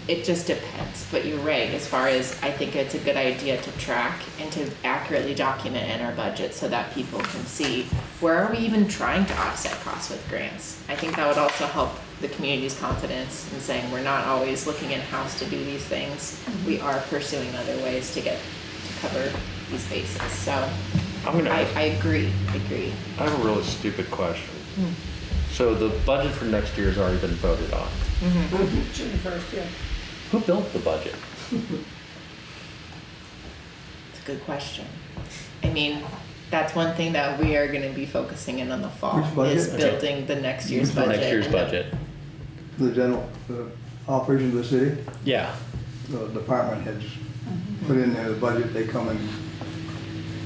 Speaker 1: it just depends, but you're right, as far as, I think it's a good idea to track and to accurately document in our budget so that people can see, where are we even trying to offset costs with grants? I think that would also help the community's confidence in saying we're not always looking in-house to do these things. We are pursuing other ways to cover these bases, so
Speaker 3: I'm gonna
Speaker 1: I
Speaker 3: ask,
Speaker 1: agree.
Speaker 3: I have a really stupid question. So the budget for next year has already been voted on.
Speaker 6: June 1st, yeah.
Speaker 3: Who built the budget?
Speaker 1: It's a good question. I mean, that's one thing that we are gonna be focusing in on the fall,
Speaker 4: Which budget?
Speaker 1: is
Speaker 3: Okay.
Speaker 1: building the next year's budget.
Speaker 3: Next year's
Speaker 1: and the-
Speaker 3: budget.
Speaker 4: The operation of the city,
Speaker 3: Yeah.
Speaker 4: the department heads put in their budget, they come and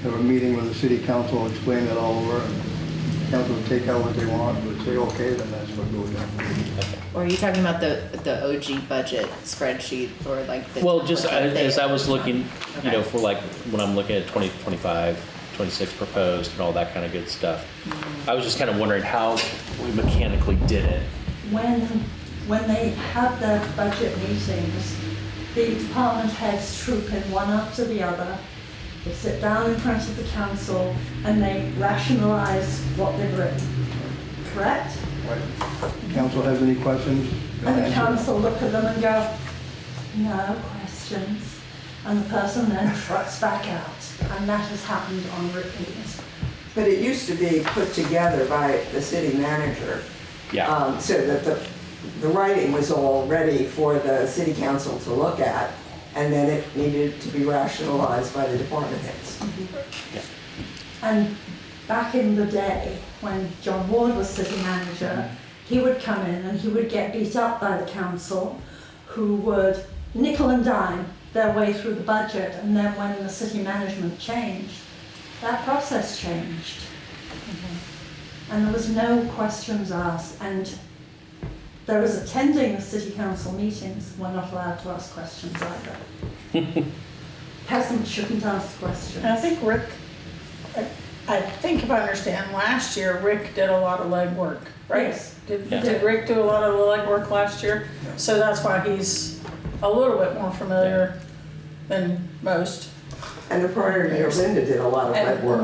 Speaker 4: have a meeting with the city council, explain it all over, and council will take out what they want, but say, okay, then that's what goes down.
Speaker 1: Or are you talking about the OG budget spreadsheet, or like the?
Speaker 3: Well, just
Speaker 1: template
Speaker 3: as I was
Speaker 1: there?
Speaker 3: looking,
Speaker 1: Okay.
Speaker 3: for like, when I'm looking at 2025, 26 proposed and all that kind of good stuff, I was just kind of wondering how we mechanically did it.
Speaker 7: When they have their budget meetings, the department heads troop in one after the other. They sit down in front of the council and they rationalize what they've written. Correct?
Speaker 4: Right. Council has any questions? they'll
Speaker 7: And the
Speaker 4: answer.
Speaker 7: council look at them and go, no questions. And the person then trots back out. And that has happened on repeat.
Speaker 2: But it used to be put together by the city manager.
Speaker 3: Yeah.
Speaker 2: So that the writing was all ready for the city council to look at, and then it needed to be rationalized by the department heads.
Speaker 7: And back in the day, when John Ward was city manager, he would come in and he would get beat up by the council, who would nickel and dime their way through the budget. And then when the city management changed, that process changed. And there was no questions asked. And those attending the city council meetings were not allowed to ask questions either. Peasants shouldn't ask questions.
Speaker 6: And I think Rick, I think if I understand, last year Rick did a lot of legwork, right?
Speaker 7: Yes.
Speaker 6: Did Rick do a lot of the legwork last year? So that's why he's a little bit more familiar than most.
Speaker 2: And the prior mayor, Linda, did a lot of
Speaker 6: And
Speaker 2: legwork.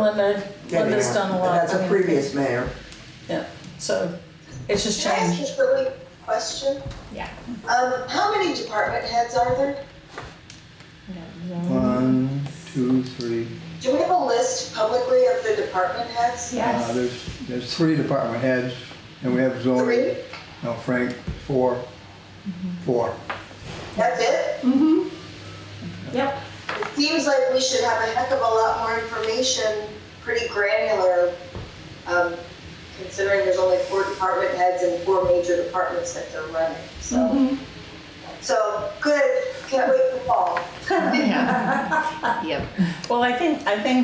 Speaker 6: Linda's done a lot.
Speaker 2: That's
Speaker 6: I
Speaker 2: a
Speaker 6: mean,
Speaker 2: previous mayor.
Speaker 6: Yeah, so it's just
Speaker 5: Can I ask
Speaker 6: changed.
Speaker 5: a silly question?
Speaker 1: Yeah.
Speaker 5: How many department heads are there?
Speaker 4: 1, 2, 3.
Speaker 5: Do we have a list publicly of the department heads?
Speaker 7: Yes.
Speaker 4: There's 3 department heads, and we have zoning.
Speaker 5: 3?
Speaker 4: No, Frank, 4. 4.
Speaker 5: That's it?
Speaker 7: Yep.
Speaker 5: It seems like we should have a heck of a lot more information, pretty granular, considering there's only 4 department heads and 4 major departments that they're running, so. So, good, can't wait for fall.
Speaker 1: Yeah. Yep.
Speaker 6: Well, I think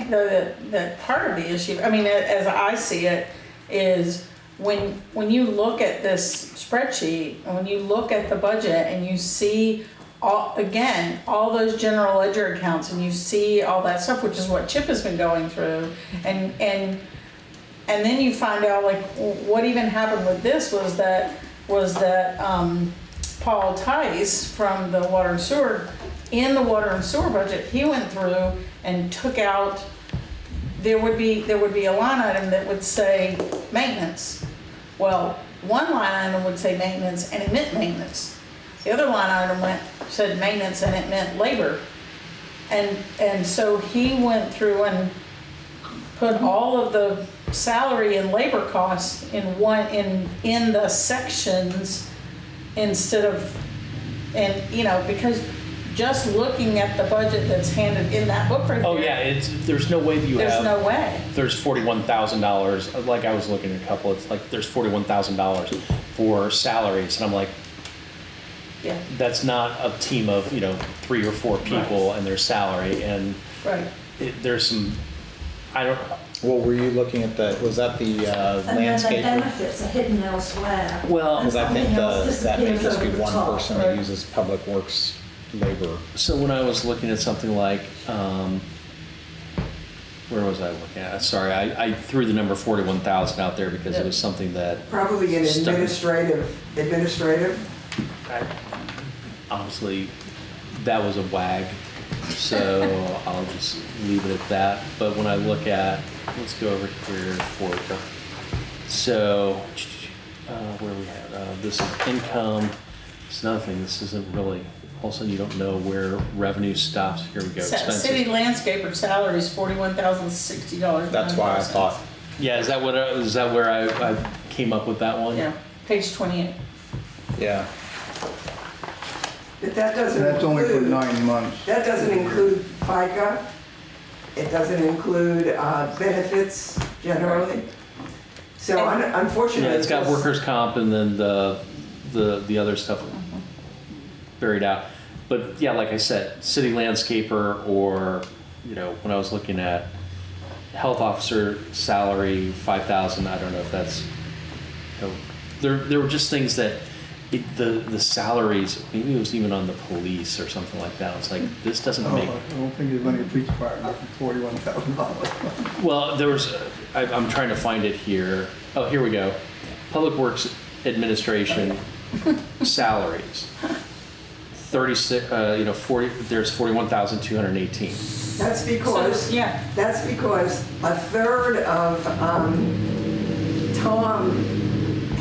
Speaker 6: that part of the issue, I mean, as I see it, is when you look at this spreadsheet, and when you look at the budget and you see all those general ledger accounts, and you see all that stuff, which is what Chip has been going through, and And then you find out like what even happened with this was that Paul Tice from the water and sewer, in the water and sewer budget, he went through and took out, there would be a line item that would say maintenance. Well, one line item would say maintenance and it meant maintenance. The other line item said maintenance and it meant labor. And so he went through and put all of the salary and labor costs in the sections instead of, and you know, because just looking at the budget that's handed in that book right there.
Speaker 3: Oh yeah, there's no way that you have.
Speaker 6: There's no way.
Speaker 3: There's $41,000. Like I was looking at a couple. It's like there's $41,000 for salaries, and I'm like,
Speaker 6: Yeah.
Speaker 3: that's not a team of 3 or 4 people and their salary, and
Speaker 6: Right.
Speaker 3: there's some. I don't.
Speaker 8: What were you looking at was that the
Speaker 7: And then the
Speaker 8: landscaper?
Speaker 7: benefits are hidden elsewhere.
Speaker 3: Well,
Speaker 8: Because I think
Speaker 7: Something else
Speaker 8: that may
Speaker 7: disappears
Speaker 8: just be
Speaker 7: over the
Speaker 8: one
Speaker 7: top.
Speaker 8: person that uses public works labor.
Speaker 3: So when I was looking at something like, where was I looking at? Sorry, I threw the number 41,000 out there because it was something that
Speaker 2: Probably an
Speaker 3: Stuck.
Speaker 2: administrative.
Speaker 3: honestly, that was a wag. So I'll just leave it at that. But when I look at, let's go over here for, so where we have, this is income. It's another thing, this isn't really, all of a sudden you don't know where revenue stops. Here we go, expenses.
Speaker 6: City landscaper salary is $41,060.
Speaker 8: That's why I thought,
Speaker 3: Yeah, is that where I came up with that one?
Speaker 6: Yeah, page 28.
Speaker 8: yeah.
Speaker 2: But that doesn't
Speaker 4: And that's only for
Speaker 2: include,
Speaker 4: 9 months.
Speaker 2: that doesn't include FICA. It doesn't include benefits generally. So unfortunately.
Speaker 3: Yeah, it's got
Speaker 2: this-
Speaker 3: workers' comp and then the other stuff buried out. But yeah, like I said, city landscaper, or when I was looking at health officer salary, 5,000. I don't know if that's. There were just things that the salaries. Maybe it was even on the police or something like that. It's like this doesn't
Speaker 4: Oh,
Speaker 3: make.
Speaker 4: I don't think there's any police department for $41,000.
Speaker 3: Well, there was. I'm trying to find it here. Oh, here we go. Public Works Administration salaries. 36. 40. There's 41,218.
Speaker 2: That's because.
Speaker 6: So, yeah.
Speaker 2: That's because a third of Tom,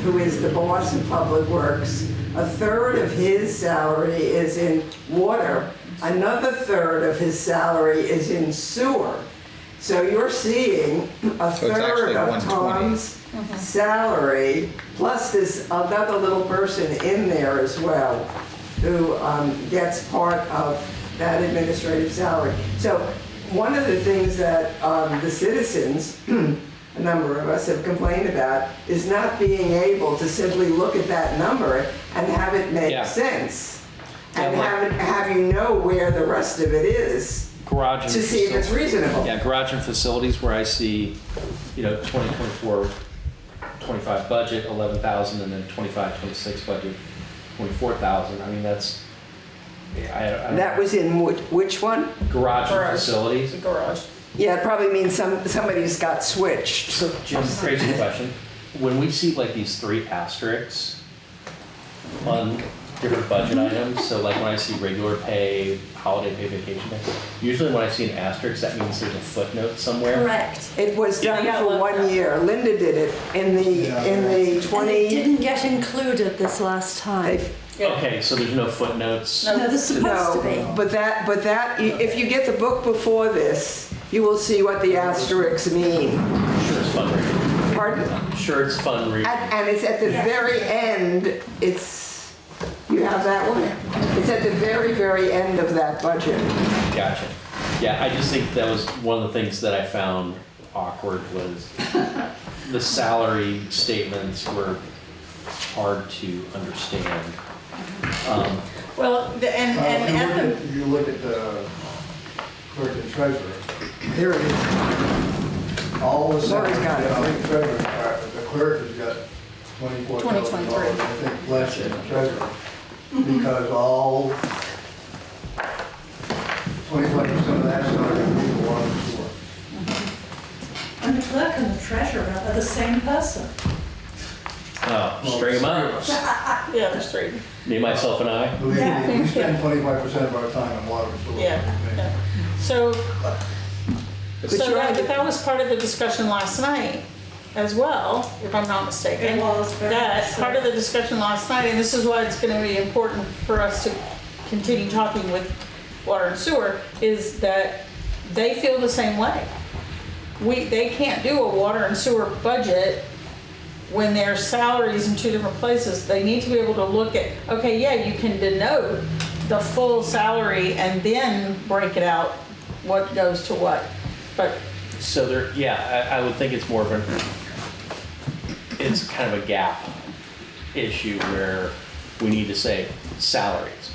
Speaker 2: who is the boss in Public Works, a third of his salary is in water. Another third of his salary is in sewer. So you're seeing a
Speaker 8: So it's actually
Speaker 2: third of
Speaker 8: 120.
Speaker 2: Tom's salary, plus this another little person in there as well, who gets part of that administrative salary. So one of the things that the citizens, a number of us have complained about, is not being able to simply look at that number and have it make
Speaker 3: Yeah.
Speaker 2: sense. And
Speaker 3: Yeah, like-
Speaker 2: have you know where the rest of it is
Speaker 3: Garage and
Speaker 2: to see if it's reasonable.
Speaker 3: Yeah, garage and facilities where I see, 2024, 25 budget, 11,000, and then 25, 26 budget, 24,000. I mean, that's, I don't
Speaker 2: That was in which one?
Speaker 3: garage and
Speaker 6: Garage.
Speaker 3: facilities.
Speaker 6: The garage.
Speaker 2: Yeah, it probably means somebody's got switched.
Speaker 3: So, Jim, crazy question. When we see like these 3 asterisks on different budget items, so like when I see regular pay, holiday pay, vacation pay, usually when I see an asterisk, that means there's a footnote somewhere.
Speaker 7: Correct.
Speaker 2: It was done
Speaker 6: Yeah,
Speaker 2: for
Speaker 6: look,
Speaker 2: 1 year. Linda did it in the
Speaker 7: And it
Speaker 2: 20.
Speaker 7: didn't get included this last time.
Speaker 3: Okay, so there's no footnotes.
Speaker 7: No, there's supposed to be.
Speaker 2: No, but that, if you get the book before this, you will see what the asterisks mean.
Speaker 3: I'm sure it's fun reading.
Speaker 2: Pardon?
Speaker 3: I'm sure it's fun reading.
Speaker 2: And it's at the very end, you have that one? It's at the very, very end of that budget.
Speaker 3: Gotcha. Yeah, I just think that was one of the things that I found awkward was the salary statements were hard to understand.
Speaker 6: Well,
Speaker 4: If you look at the clerk and treasurer,
Speaker 2: There it is.
Speaker 4: all the
Speaker 2: Lori's got it.
Speaker 4: I think treasurer department, the clerk has got $24,000, I think, less than the treasurer. Because all 25% of that's not going to be the water and sewer.
Speaker 7: And the clerk and the treasurer are the same person.
Speaker 3: String them up.
Speaker 6: Yeah, there's three.
Speaker 3: Me, myself, and I.
Speaker 4: Believe
Speaker 7: Yeah.
Speaker 4: me, we spend 25% of our time on water and sewer.
Speaker 6: Yeah. So,
Speaker 2: But you
Speaker 6: but that was part of the discussion last night as well, if I'm not mistaken.
Speaker 7: It was very
Speaker 6: That
Speaker 7: much so.
Speaker 6: part of the discussion last night, and this is why it's gonna be important for us to continue talking with water and sewer, is that they feel the same way. They can't do a water and sewer budget when their salaries in two different places. They need to be able to look at, okay, yeah, you can denote the full salary and then break it out, what goes to what. But
Speaker 3: So there, yeah, I would think it's more of it's kind of a gap issue where we need to say salaries,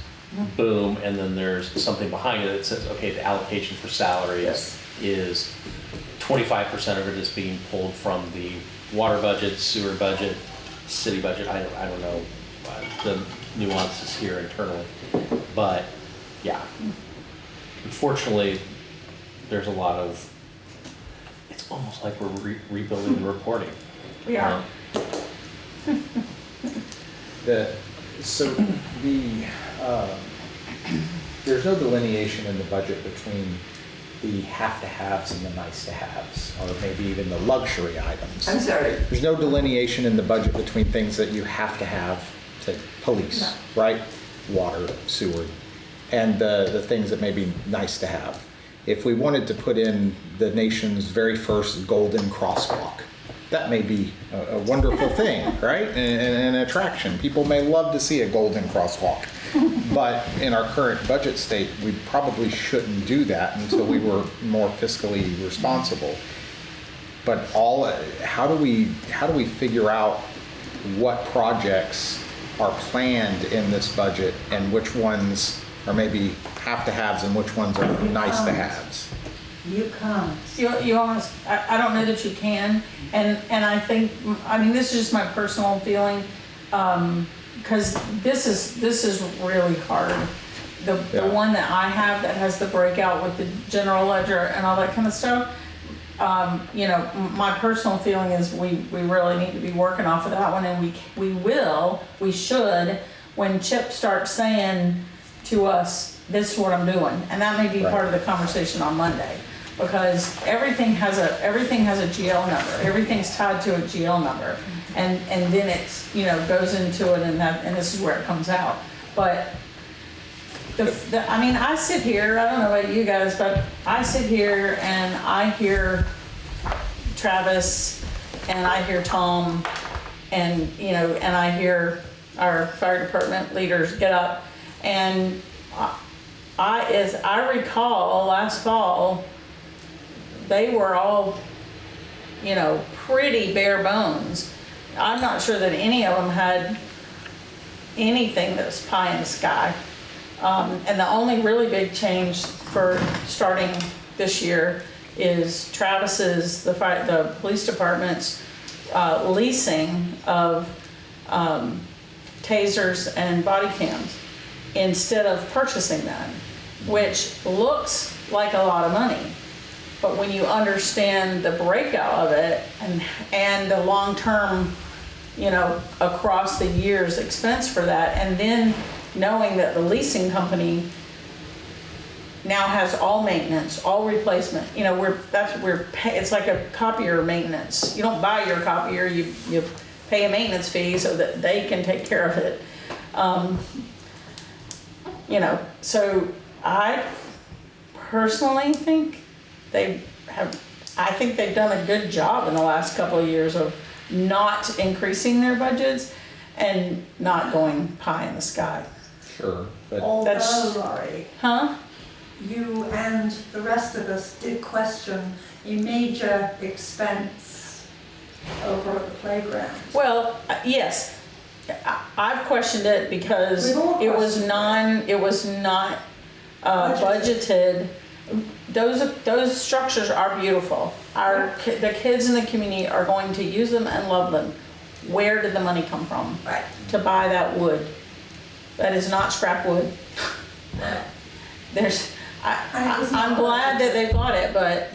Speaker 3: boom, and then there's something behind it that says, okay, the allocation for salaries
Speaker 6: Yes.
Speaker 3: is 25% of it is being pulled from the water budget, sewer budget, city budget. I don't know the nuances here internally, but yeah, unfortunately, there's a lot of. It's almost like we're rebuilding the reporting.
Speaker 6: we are.
Speaker 8: There's no delineation in the budget between the have-to-haves and the nice-to-haves, or maybe even the luxury items.
Speaker 2: I'm sorry.
Speaker 8: There's no delineation in the budget between things that you have to have, say, police, right? Water, sewer, and the things that may be nice to have. If we wanted to put in the nation's very first golden crosswalk, that may be a wonderful thing, right? And an attraction. People may love to see a golden crosswalk. But in our current budget state, we probably shouldn't do that until we were more fiscally responsible. But how do we figure out what projects are planned in this budget and which ones are maybe have-to-haves and which ones are nice-to-haves?
Speaker 7: You can't.
Speaker 6: You almost, I don't know that you can, and I think, I mean, this is just my personal feeling, because this is really hard. The
Speaker 8: Yeah.
Speaker 6: one that I have that has the breakout with the general ledger and all that kind of stuff, you know, my personal feeling is we really need to be working off of that one, and we should, when Chip starts saying to us, this is what I'm doing, and that may be
Speaker 8: Right.
Speaker 6: part of the conversation on Monday, because everything has a GL number, everything's tied to a GL number, and then it's, you know, goes into it, and this is where it comes out. But I mean, I sit here, I don't know about you guys, but I sit here and I hear Travis and I hear Tom and, you know, and I hear our fire department leaders get up, and as I recall last fall, they were all, you know, pretty bare bones. I'm not sure that any of them had anything that was pie in the sky. And the only really big change for starting this year is Travis's, the police department's leasing of tasers and body cams instead of purchasing them, which looks like a lot of money. But when you understand the breakout of it and the long-term, you know, across the years expense for that, and then knowing that the leasing company now has all maintenance, all replacement, you know, it's like a copier maintenance. You don't buy your copier, you pay a maintenance fee so that they can take care of it. You know, so I personally think I think they've done a good job in the last couple of years of not increasing their budgets and not going pie in the sky.
Speaker 8: Sure, but
Speaker 7: Although, Laurie,
Speaker 6: Huh?
Speaker 7: you and the rest of us did question a major expense over at the playground.
Speaker 6: Well, yes, I've questioned it because
Speaker 7: We've all
Speaker 6: it was
Speaker 7: questioned
Speaker 6: not budgeted. Those structures are beautiful. The kids in the community are going to use them and love them. Where did the money come from?
Speaker 7: Right.
Speaker 6: To buy that wood. That is not scrap wood. I'm glad that they bought it, but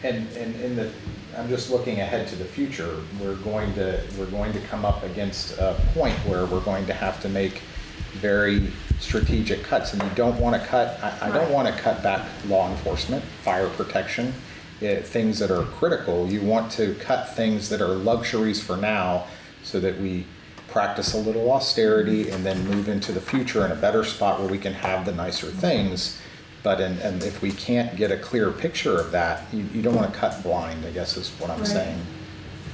Speaker 8: and in the I'm just looking ahead to the future. We're going to come up against a point where we're going to have to make very strategic cuts, and you don't want to cut. I don't want to cut back law enforcement, fire protection, things that are critical. You want to cut things that are luxuries for now, so that we practice a little austerity and then move into the future in a better spot where we can have the nicer things. But and if we can't get a clear picture of that, you don't want to cut blind, I guess is what I'm saying.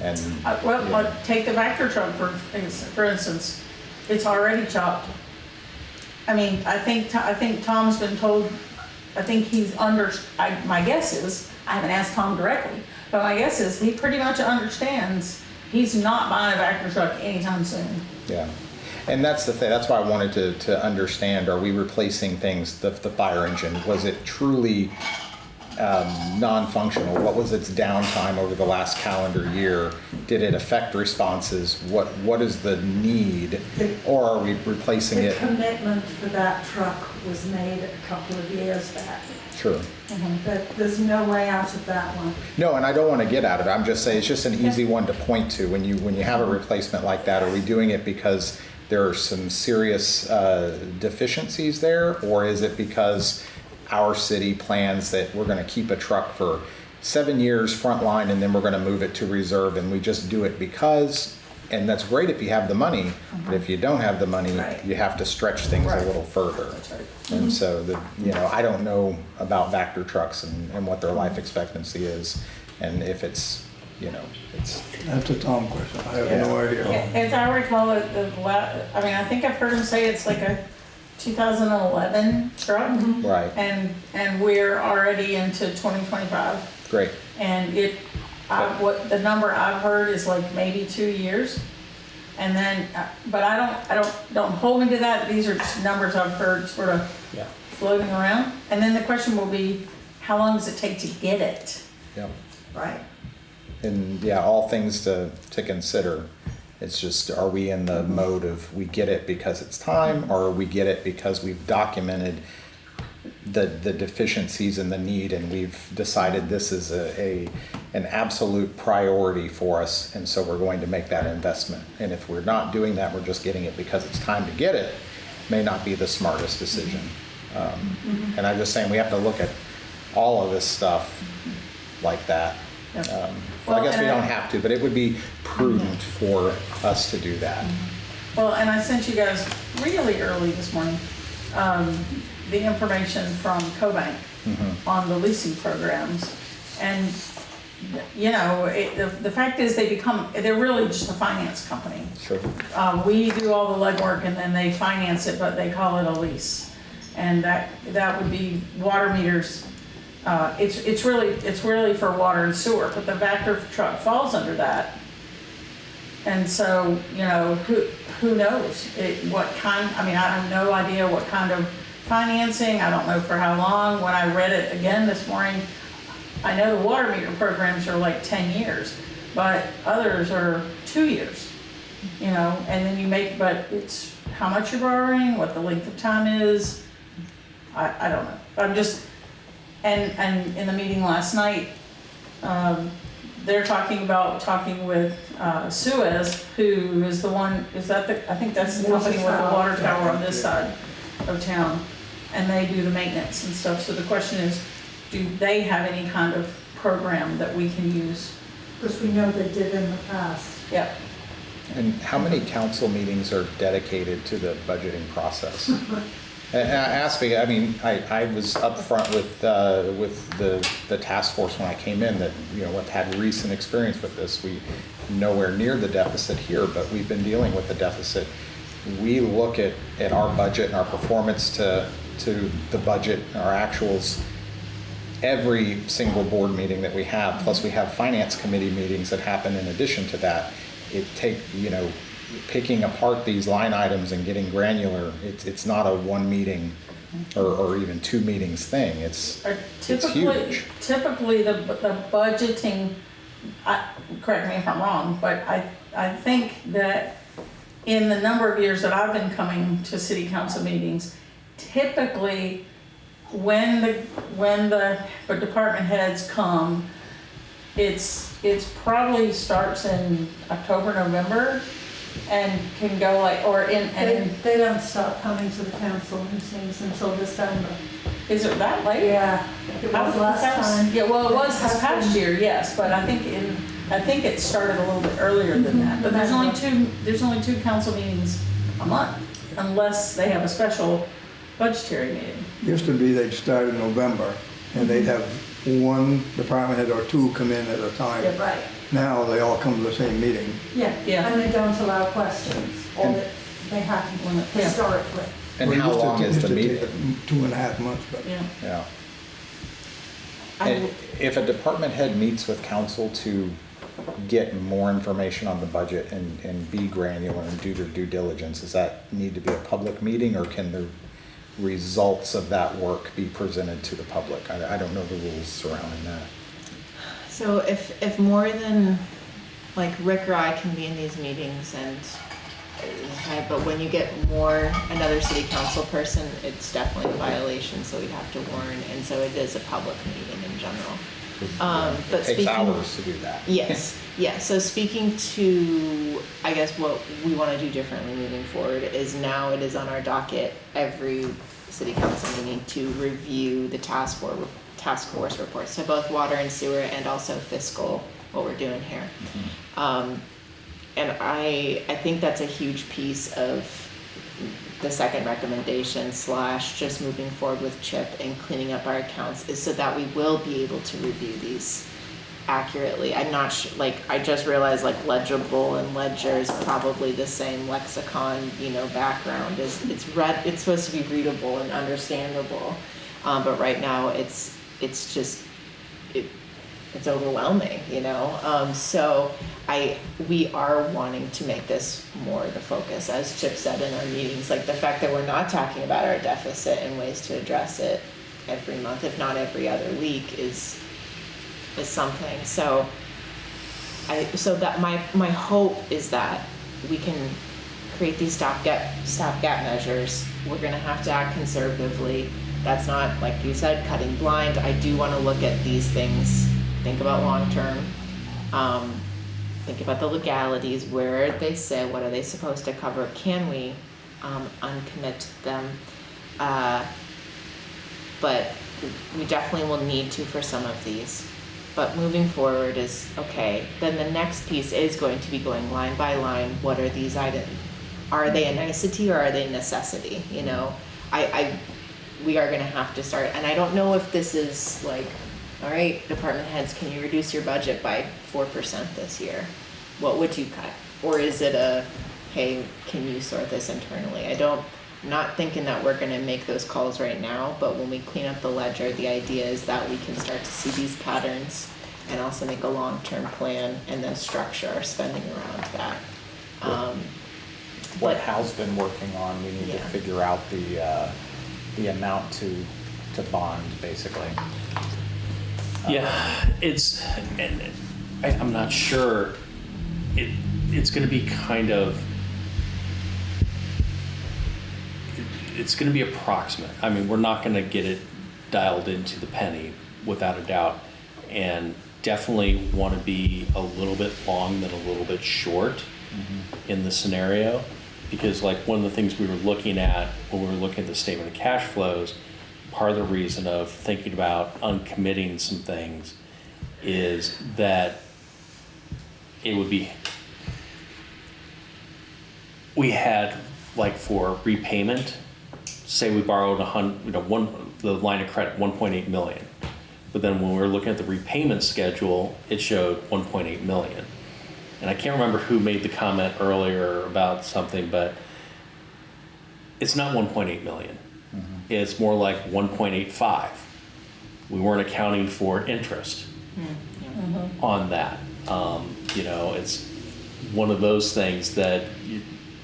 Speaker 8: And
Speaker 6: Well, take the Vector truck for instance. It's already chopped. I mean, I think Tom's been told, I think he's my guess is, I haven't asked Tom directly, but my guess is he pretty much understands he's not buying a Vector truck anytime soon.
Speaker 8: yeah. And that's the thing. That's why I wanted to understand, are we replacing things, the fire engine? Was it truly non-functional? What was its downtime over the last calendar year? Did it affect responses? What is the need? Or are we replacing
Speaker 7: The
Speaker 8: it?
Speaker 7: commitment for that truck was made a couple of years back,
Speaker 8: Sure.
Speaker 7: but there's no way out of that one.
Speaker 8: No, and I don't want to get at it. I'm just saying it's just an easy one to point to. When you have a replacement like that, are we doing it because there are some serious deficiencies there, or is it because our city plans that we're going to keep a truck for 7 years frontline and then we're going to move it to reserve, and we just do it because? And that's great if you have the money, but if you don't have the money,
Speaker 6: Right.
Speaker 8: you have to stretch things a little further.
Speaker 6: That's right.
Speaker 8: And so I don't know about Vector trucks and what their life expectancy is, and if it's
Speaker 4: That's a Tom question. I have no idea.
Speaker 6: As I recall, I think I've heard him say it's like a 2011 truck.
Speaker 8: right.
Speaker 6: And we're already into 2025.
Speaker 8: Great.
Speaker 6: And what the number I've heard is like maybe 2 years. And then, but don't hold me to that. These are just numbers I've heard sort of
Speaker 8: Yeah.
Speaker 6: floating around. And then the question will be, how long does it take to get it?
Speaker 8: Yeah.
Speaker 6: Right.
Speaker 8: And all things to consider. It's just, are we in the mode of we get it because it's time, or we get it because we've documented the deficiencies and the need, and we've decided this is an absolute priority for us, and so we're going to make that investment. And if we're not doing that, we're just getting it because it's time to get it, may not be the smartest decision. And I'm just saying we have to look at all of this stuff like that. Well, I guess we don't have to, but it would be prudent for us to do that.
Speaker 6: Well, and I sent you guys really early this morning, the information from CoBank on the leasing programs. And, the fact is they're really just a finance company.
Speaker 8: Sure.
Speaker 6: We do all the legwork and then they finance it, but they call it a lease. And that would be water meters. It's really for water and sewer, but the Vector truck falls under that. And so, who knows what kind, I have no idea what kind of financing, I don't know for how long. When I read it again this morning, I know the water meter programs are like 10 years, but others are 2 years, and then but it's how much you're borrowing, what the length of time is, I don't know. I'm just, and in the meeting last night, they're talking with Suez, who is the one, I think that's the company with the water tower on this side of town, and they do the maintenance and stuff. So the question is, do they have any kind of program that we can use?
Speaker 7: Because we know they did in the past.
Speaker 6: Yep.
Speaker 8: And how many council meetings are dedicated to the budgeting process? And I asked me, I was up front with the task force when I came in that, have had recent experience with this. We nowhere near the deficit here, but we've been dealing with the deficit. We look at our budget and our performance to the budget, our actuals, every single board meeting that we have, plus we have finance committee meetings that happen in addition to that. Picking apart these line items and getting granular, it's not a one meeting or even 2 meetings thing. It's huge.
Speaker 6: Typically the budgeting, correct me if I'm wrong, but I think that in the number of years that I've been coming to city council meetings, typically when the department heads come, it's probably starts in October, November, and can go like, or in, and
Speaker 7: They don't start coming to the council meetings until December.
Speaker 6: is it that late?
Speaker 7: Yeah, it was last time.
Speaker 6: Yeah, well, it was this
Speaker 7: Has
Speaker 6: past
Speaker 7: been-
Speaker 6: year, yes, but I think it started a little bit earlier than that. But there's only two council meetings a month, unless they have a special budgetary meeting.
Speaker 4: Used to be they'd start in November, and they'd have one department head or two come in at a time.
Speaker 7: Yeah, right.
Speaker 4: Now they all come to the same meeting.
Speaker 7: Yeah,
Speaker 6: Yeah.
Speaker 7: and they don't allow questions, or
Speaker 4: And-
Speaker 7: that they haven't
Speaker 6: Yeah.
Speaker 7: historically.
Speaker 8: And
Speaker 4: Well, it
Speaker 8: how
Speaker 4: used to-
Speaker 8: long is the
Speaker 4: used to
Speaker 8: meeting?
Speaker 4: take 2.5 months, but
Speaker 6: Yeah.
Speaker 8: Yeah.
Speaker 1: I
Speaker 8: And if a department head meets with council to get more information on the budget and be granular and do their due diligence, does that need to be a public meeting, or can the results of that work be presented to the public? I don't know the rules surrounding that.
Speaker 1: So if more than, like, Rick or I can be in these meetings and, but when you get another city council person, it's definitely a violation, so we have to warn, and so it is a public meeting in general. But
Speaker 8: It takes
Speaker 1: speaking-
Speaker 8: hours to do that.
Speaker 1: Yes, yeah, so speaking to, I guess, what we wanna do differently moving forward is now it is on our docket every city council meeting to review the task force reports, so both water and sewer and also fiscal, what we're doing here. And I think that's a huge piece of the second recommendation / just moving forward with CHIP and cleaning up our accounts, is so that we will be able to review these accurately. I'm not like, I just realized like legible and ledger is probably the same lexicon, background. It's supposed to be readable and understandable. But right now it's overwhelming, so we are wanting to make this more the focus, as Chip said in our meetings, like the fact that we're not talking about our deficit and ways to address it every month, if not every other week, is something. So that my hope is that we can create these stopgap measures. We're gonna have to act conservatively. That's not, like you said, cutting blind. I do wanna look at these things, think about long-term, think about the legalities, where they say, what are they supposed to cover? Can we uncommit them? But we definitely will need to for some of these. But moving forward is, okay, then the next piece is going to be going line by line. What are these items? Are they a nicety or are they a necessity? We are gonna have to start, and I don't know if this is like, all right, department heads, can you reduce your budget by 4% this year? What would you cut? Or is it hey, can you sort this internally? I'm not thinking that we're gonna make those calls right now, but when we clean up the ledger, the idea is that we can start to see these patterns and also make a long-term plan and then structure our spending around that.
Speaker 8: What
Speaker 1: But-
Speaker 8: Hal's been working on, we need to
Speaker 1: Yeah.
Speaker 8: figure out the amount to bond, basically.
Speaker 3: Yeah, I'm not sure. It's going to be it's going to be approximate. I mean, we're not going to get it dialed into the penny without a doubt, and definitely want to be a little bit long than a little bit short in the scenario, because like one of the things we were looking at when we were looking at the statement of cash flows, part of the reason of thinking about uncommitting some things is that it would be, we had like for repayment, say we borrowed the line of credit 1.8 million, but then when we were looking at the repayment schedule, it showed 1.8 million. And I can't remember who made the comment earlier about something, but it's not 1.8 million. It's more like 1.85. We weren't accounting for interest on that. It's one of those things that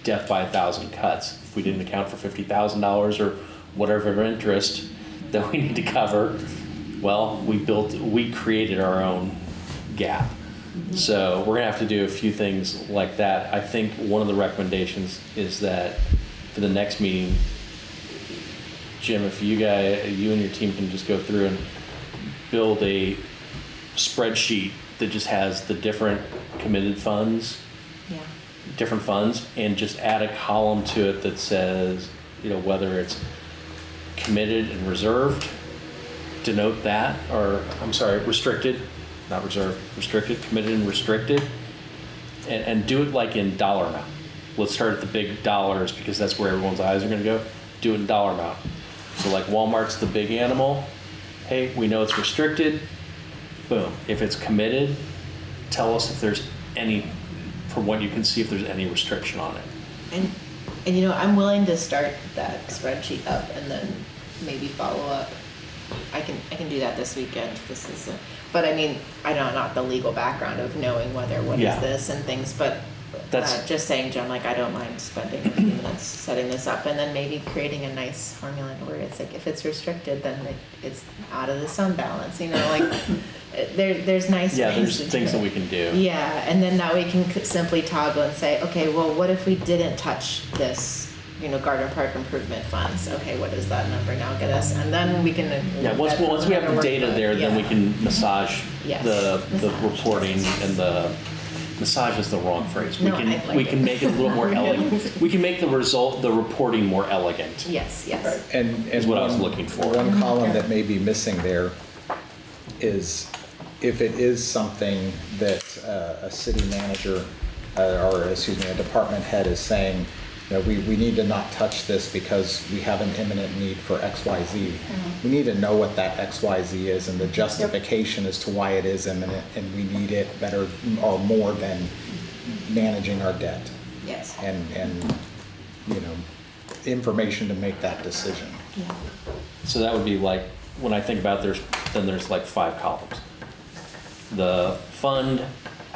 Speaker 3: death by 1,000 cuts. If we didn't account for $50,000 or whatever interest that we need to cover, well, we created our own gap. So we're gonna have to do a few things like that. I think one of the recommendations is that for the next meeting, Jim, if you and your team can just go through and build a spreadsheet that just has the different committed funds,
Speaker 1: Yeah.
Speaker 3: different funds, and just add a column to it that says, you know, whether it's committed and reserved, denote that, or, I'm sorry, restricted, not reserved, restricted, committed and restricted, and do it like in dollar amount. Let's start at the big dollars because that's where everyone's eyes are gonna go. Do it in dollar amount. So like Walmart's the big animal. Hey, we know it's restricted. Boom. If it's committed, tell us if there's any, from what you can see, if there's any restriction on it.
Speaker 1: And you know, I'm willing to start that spreadsheet up and then maybe follow up. I can do that this weekend. This is, but I mean, I don't not the legal background of knowing whether what is
Speaker 3: Yeah.
Speaker 1: this and things, but
Speaker 3: That's-
Speaker 1: just saying, John, like I don't mind spending a few minutes setting this up and then maybe creating a nice formula where it's like if it's restricted, then it's out of the sun balance. You know, like there's nice
Speaker 3: Yeah,
Speaker 1: ways
Speaker 3: there's
Speaker 1: to do
Speaker 3: things that
Speaker 1: it.
Speaker 3: we can do.
Speaker 1: Yeah, and then now we can simply toggle and say, okay, well, what if we didn't touch this, you know, garden park improvement funds? Okay, what does that number now get us? And then we can.
Speaker 3: Yeah, once we have the data there, then we can massage
Speaker 1: Yes.
Speaker 3: the
Speaker 1: Massage,
Speaker 3: reporting
Speaker 1: yes.
Speaker 3: and the, massage is the wrong phrase.
Speaker 1: No, I like
Speaker 3: we
Speaker 1: it.
Speaker 3: can make it a little more elegant. We can make the reporting more elegant.
Speaker 1: Yes, yes.
Speaker 8: And
Speaker 3: Is what I was looking for.
Speaker 8: One column that may be missing there is if it is something that a city manager, or excuse me, a department head is saying, you know, we need to not touch this because we have an imminent need for XYZ. We need to know what that XYZ is and the justification as to why it is imminent, and we need it better or more than managing our debt.
Speaker 1: Yes.
Speaker 8: And you know, information to make that decision.
Speaker 1: Yeah.
Speaker 3: So that would be like, when I think about there's like 5 columns. The fund,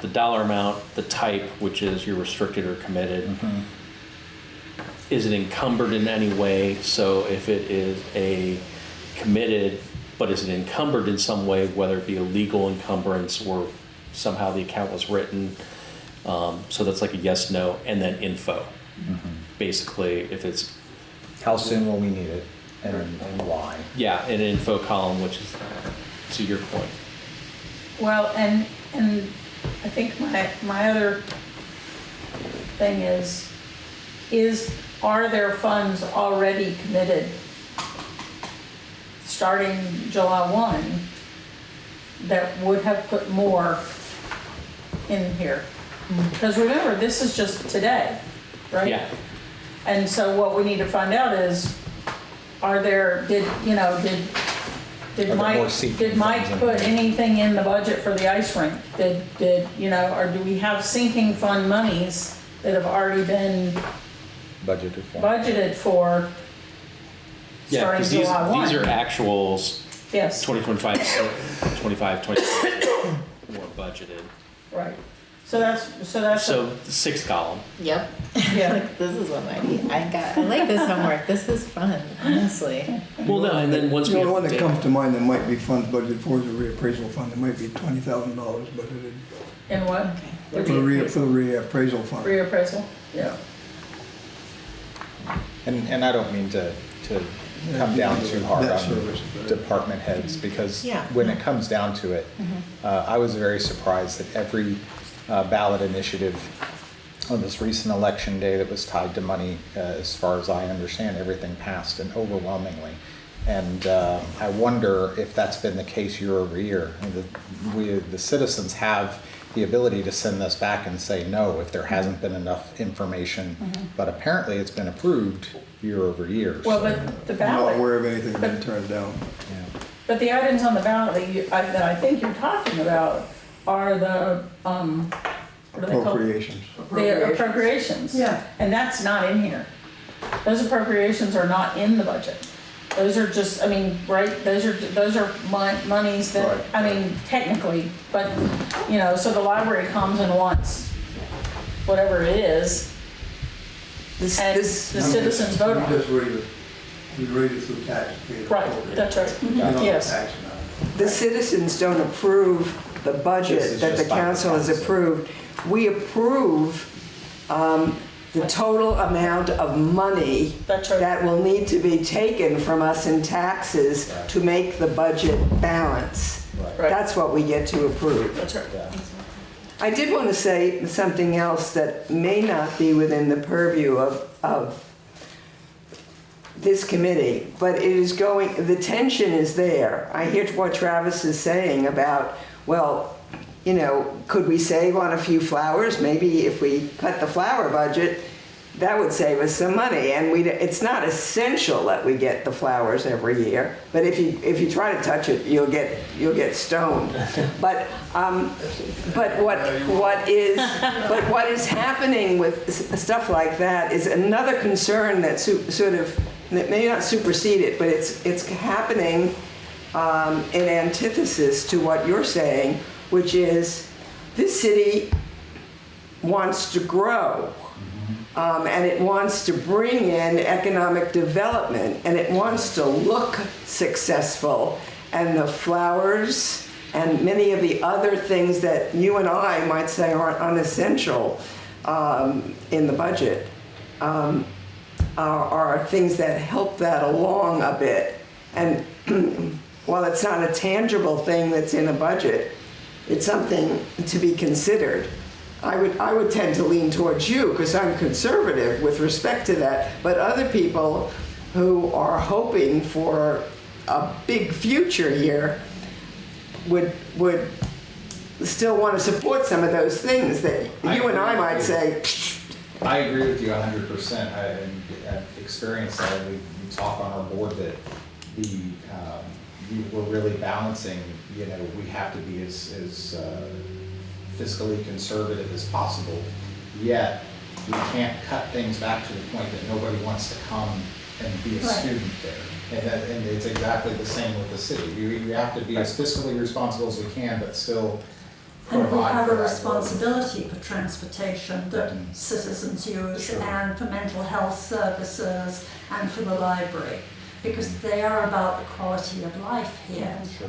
Speaker 3: the dollar amount, the type, which is your restricted or committed. Is it encumbered in any way? So if it is a committed, but is it encumbered in some way, whether it be a legal encumbrance or somehow the account was written? So that's like a yes, no, and then info. Basically, if it's,
Speaker 8: How soon will we need it and why?
Speaker 3: yeah, an info column, which is to your point.
Speaker 6: Well, and I think my other thing is are there funds already committed starting July 1 that would have put more in here? Because remember, this is just today, right?
Speaker 3: Yeah.
Speaker 6: And so what we need to find out is, did
Speaker 8: there more seeking
Speaker 6: Mike
Speaker 8: funds in
Speaker 6: put
Speaker 8: there?
Speaker 6: anything in the budget for the ice rink? Or do we have sinking fund monies that have already been
Speaker 8: Budgeted for.
Speaker 6: budgeted for
Speaker 3: Yeah,
Speaker 6: starting
Speaker 3: because
Speaker 6: July 1?
Speaker 3: these are actuals,
Speaker 6: Yes,
Speaker 3: 2025, 26 more budgeted.
Speaker 6: right. So that's.
Speaker 3: So the 6th column.
Speaker 1: Yep.
Speaker 6: Yeah.
Speaker 1: Like, this is what I like this homework. This is fun, honestly.
Speaker 3: Well, no, and then once
Speaker 4: The
Speaker 3: we
Speaker 4: only
Speaker 3: have
Speaker 4: one
Speaker 3: the
Speaker 4: that
Speaker 3: data-
Speaker 4: comes to mind that might be funds budgeted for is a reappraisal fund. There might be $20,000 budgeted
Speaker 6: And what?
Speaker 1: Okay.
Speaker 4: for the reappraisal fund.
Speaker 6: Reappraisal? Yeah.
Speaker 8: And I don't mean to come down too hard
Speaker 4: Debt
Speaker 8: on
Speaker 4: service.
Speaker 8: department heads, because
Speaker 1: Yeah.
Speaker 8: when it comes down to it, I was very surprised that every ballot initiative on this recent election day that was tied to money, as far as I understand, everything passed, and overwhelmingly. And I wonder if that's been the case year over year. The citizens have the ability to send this back and say no if there hasn't been enough information, but apparently it's been approved year over year.
Speaker 6: Well,
Speaker 8: so,
Speaker 6: but the
Speaker 4: I'm not
Speaker 6: ballot,
Speaker 4: aware of anything being turned down.
Speaker 8: yeah.
Speaker 6: but the items on the ballot that I think you're talking about are the, what are they called?
Speaker 4: Appropriations.
Speaker 6: The appropriations.
Speaker 7: Yeah.
Speaker 6: And that's not in here. Those appropriations are not in the budget. Those are just, I mean, right, those are monies that,
Speaker 4: Right.
Speaker 6: I mean, technically, but, so the library comes and wants whatever it is, and the citizens vote on
Speaker 4: You
Speaker 6: it.
Speaker 4: just raise it through tax.
Speaker 6: Right, that's right. Yes.
Speaker 2: The citizens don't approve the
Speaker 8: This
Speaker 2: budget
Speaker 8: is
Speaker 2: that the
Speaker 8: just by the
Speaker 2: council has
Speaker 8: council.
Speaker 2: approved. We approve the total amount of money
Speaker 6: That's right.
Speaker 2: that will need to be taken from us in taxes to make the budget balance.
Speaker 6: Right.
Speaker 2: That's what we get to approve.
Speaker 6: That's right.
Speaker 8: Yeah.
Speaker 2: I did want to say something else that may not be within the purview of this committee, but it is going, the tension is there. I hear what Travis is saying about, well, you know, could we save on a few flowers? Maybe if we cut the flower budget, that would save us some money. And it's not essential that we get the flowers every year, but if you try to touch it, you'll get stoned. But what is happening with stuff like that is another concern that that may not supersede it, but it's happening in antithesis to what you're saying, which is this city wants to grow. And it wants to bring in economic development, and it wants to look successful. And the flowers and many of the other things that you and I might say aren't unessential in the budget are things that help that along a bit. And while it's not a tangible thing that's in a budget, it's something to be considered. I would tend to lean towards you because I'm conservative with respect to that, but other people who are hoping for a big future here would still want to support some of those things that you and I might say.
Speaker 8: I agree with you 100%. I've experienced that. We talk on our board that we're really balancing. You know, we have to be as fiscally conservative as possible, yet we can't cut things back to the point that nobody wants to come and be a student there. And it's exactly the same with the city. We have to be as fiscally responsible as we can, but still
Speaker 7: And we
Speaker 8: provide
Speaker 7: have
Speaker 8: for
Speaker 7: a
Speaker 8: that
Speaker 7: responsibility for transportation that citizens use,
Speaker 8: Sure.
Speaker 7: and for mental health services, and for the library, because they are about the quality of life here.
Speaker 8: Sure.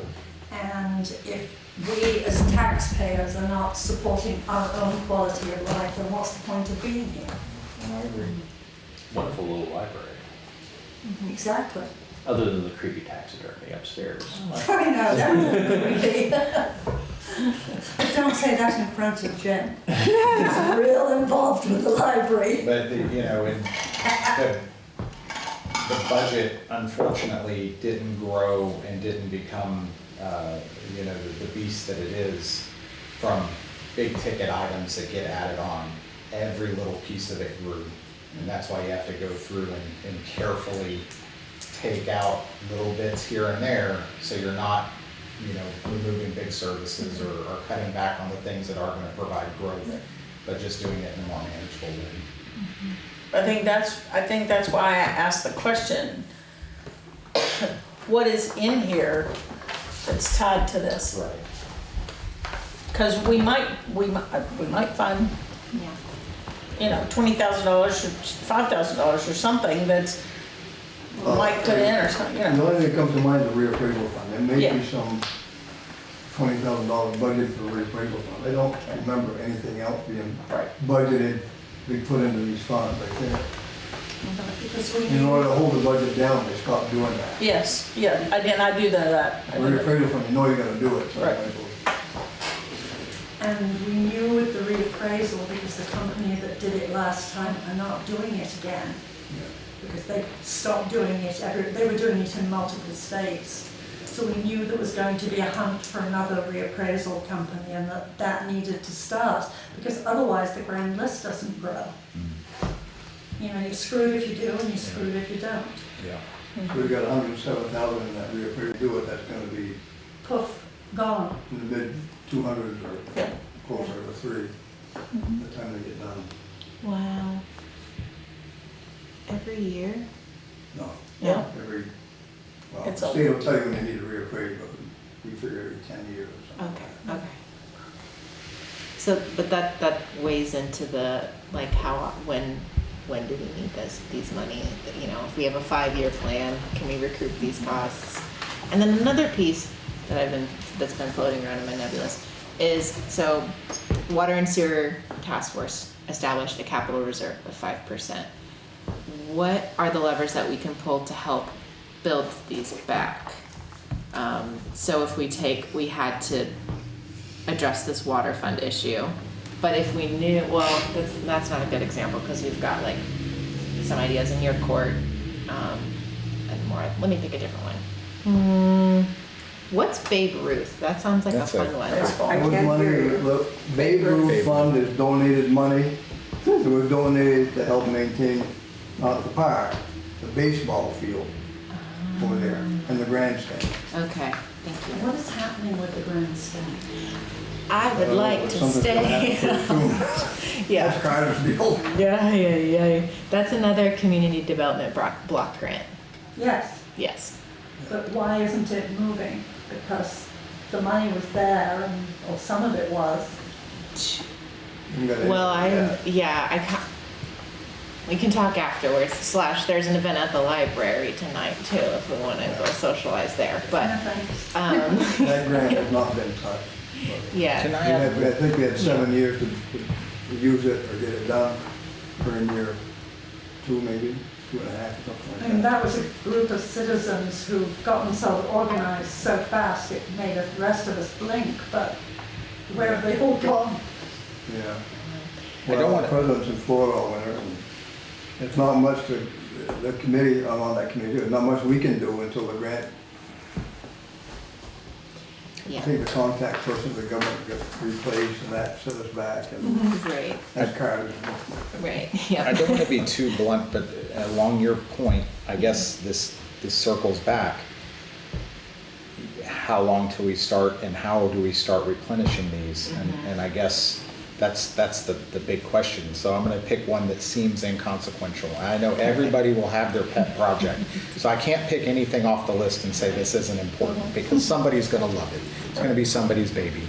Speaker 7: And if we as taxpayers are not supporting our own quality of life, then what's the point of being here?
Speaker 8: I agree.
Speaker 3: Wonderful little library,
Speaker 7: Exactly.
Speaker 3: other than the creepy taxidermy upstairs.
Speaker 7: I know, that's creepy. But don't say that in front of Jen. He's real involved with the library.
Speaker 8: But the budget unfortunately didn't grow and didn't become the beast that it is from big ticket items that get added on. Every little piece of it grew, and that's why you have to go through and carefully take out little bits here and there, so you're not removing big services or cutting back on the things that are going to provide growth, but just doing it in a more manageable way.
Speaker 6: I think that's why I asked the question. What is in here that's tied to this?
Speaker 8: Right.
Speaker 6: Because we might find, $20,000 or $5,000 or something that's might put in or something.
Speaker 4: The only thing that comes to mind is the reappraisal fund. There may
Speaker 6: Yeah.
Speaker 4: be some $20,000 budget for the reappraisal fund. I don't remember anything else being budgeted to be put into these funds right there.
Speaker 7: Because we
Speaker 4: In order to hold the budget down, they stopped doing that.
Speaker 6: Yes, yeah, I do know that. I do that.
Speaker 4: Reappraisal fund, you know you gotta do it, so.
Speaker 6: Right.
Speaker 7: And we knew with the reappraisal, because the company that did it last time are not doing it again. Because they stopped doing it, they were doing it in multiple states. So we knew there was going to be a hunt for another reappraisal company, and that needed to start, because otherwise the grand list doesn't grow. You're screwed if you do, and you're screwed if you don't.
Speaker 8: Yeah.
Speaker 4: So we've got 107,000 in that reappraisal, do it, that's gonna be
Speaker 7: Poof, gone.
Speaker 4: in the mid 200s or
Speaker 6: Yeah.
Speaker 4: closer to 3 by the time they get done.
Speaker 1: Wow. Every year?
Speaker 4: No,
Speaker 6: Yeah.
Speaker 4: well,
Speaker 6: It's
Speaker 4: the
Speaker 6: a-
Speaker 4: state will tell you when they need to reappraise, but we figure every 10 years or something.
Speaker 1: Okay. So, but that weighs into the, like, when do we need these money? If we have a 5-year plan, can we recoup these costs? And then another piece that's been floating around in my nebulous is, so Water and Sewer Task Force established a capital reserve of 5%. What are the levers that we can pull to help build these back? So if we had to address this water fund issue. But if we knew, well, that's not a good example, because we've got like some ideas in your court, and more, let me pick a different one. What's Babe Ruth? That sounds like
Speaker 8: That's
Speaker 1: a
Speaker 8: a
Speaker 1: fun one.
Speaker 6: Baseball.
Speaker 2: I
Speaker 4: What
Speaker 2: can't
Speaker 4: money,
Speaker 2: hear you.
Speaker 4: the Babe Ruth Fund is donated money, that was donated to help maintain, not the park, the baseball field over there, and the grandstand.
Speaker 1: Okay, thank you.
Speaker 7: What is happening with the grandstand?
Speaker 1: I would like to
Speaker 4: Something's gonna
Speaker 1: stay.
Speaker 4: happen pretty soon.
Speaker 1: Yeah.
Speaker 4: That's Carter's deal.
Speaker 1: Yeah. That's another community development block grant.
Speaker 7: Yes,
Speaker 1: Yes.
Speaker 7: but why isn't it moving? Because the money was there, and, or some of it was.
Speaker 4: You gotta-
Speaker 1: Well,
Speaker 4: yeah.
Speaker 1: we can talk afterwards. / there's an event at the library tonight too, if we want to go socialize there. But
Speaker 7: Thanks.
Speaker 4: That grant has not been touched. but
Speaker 1: yeah.
Speaker 8: Can
Speaker 4: we
Speaker 8: I
Speaker 4: had-
Speaker 8: have,
Speaker 4: I think we had 7 years to use it or get it done. We're in year 2 maybe, 2.5, something like
Speaker 7: And
Speaker 4: that.
Speaker 7: that was a group of citizens who got themselves organized so fast it made the rest of us blink, but where have they all gone?
Speaker 4: Yeah.
Speaker 8: I don't
Speaker 4: Well,
Speaker 8: wanna-
Speaker 4: the president's in Florida all winter, and it's not much to, the committee, I'm on that committee, there's not much we can do until the grant, I
Speaker 1: Yeah.
Speaker 4: think the contact person of the government gets replaced and that set us back, and
Speaker 1: Right.
Speaker 4: that's Carter's.
Speaker 1: Right. Yeah.
Speaker 8: I don't want to be too blunt, but along your point, I guess this circles back. How long till we start, and how do we start replenishing these? And I guess that's the big question. So I'm going to pick one that seems inconsequential. I know everybody will have their pet project, so I can't pick anything off the list and say this isn't important, because somebody's going to love it. It's going to be somebody's baby.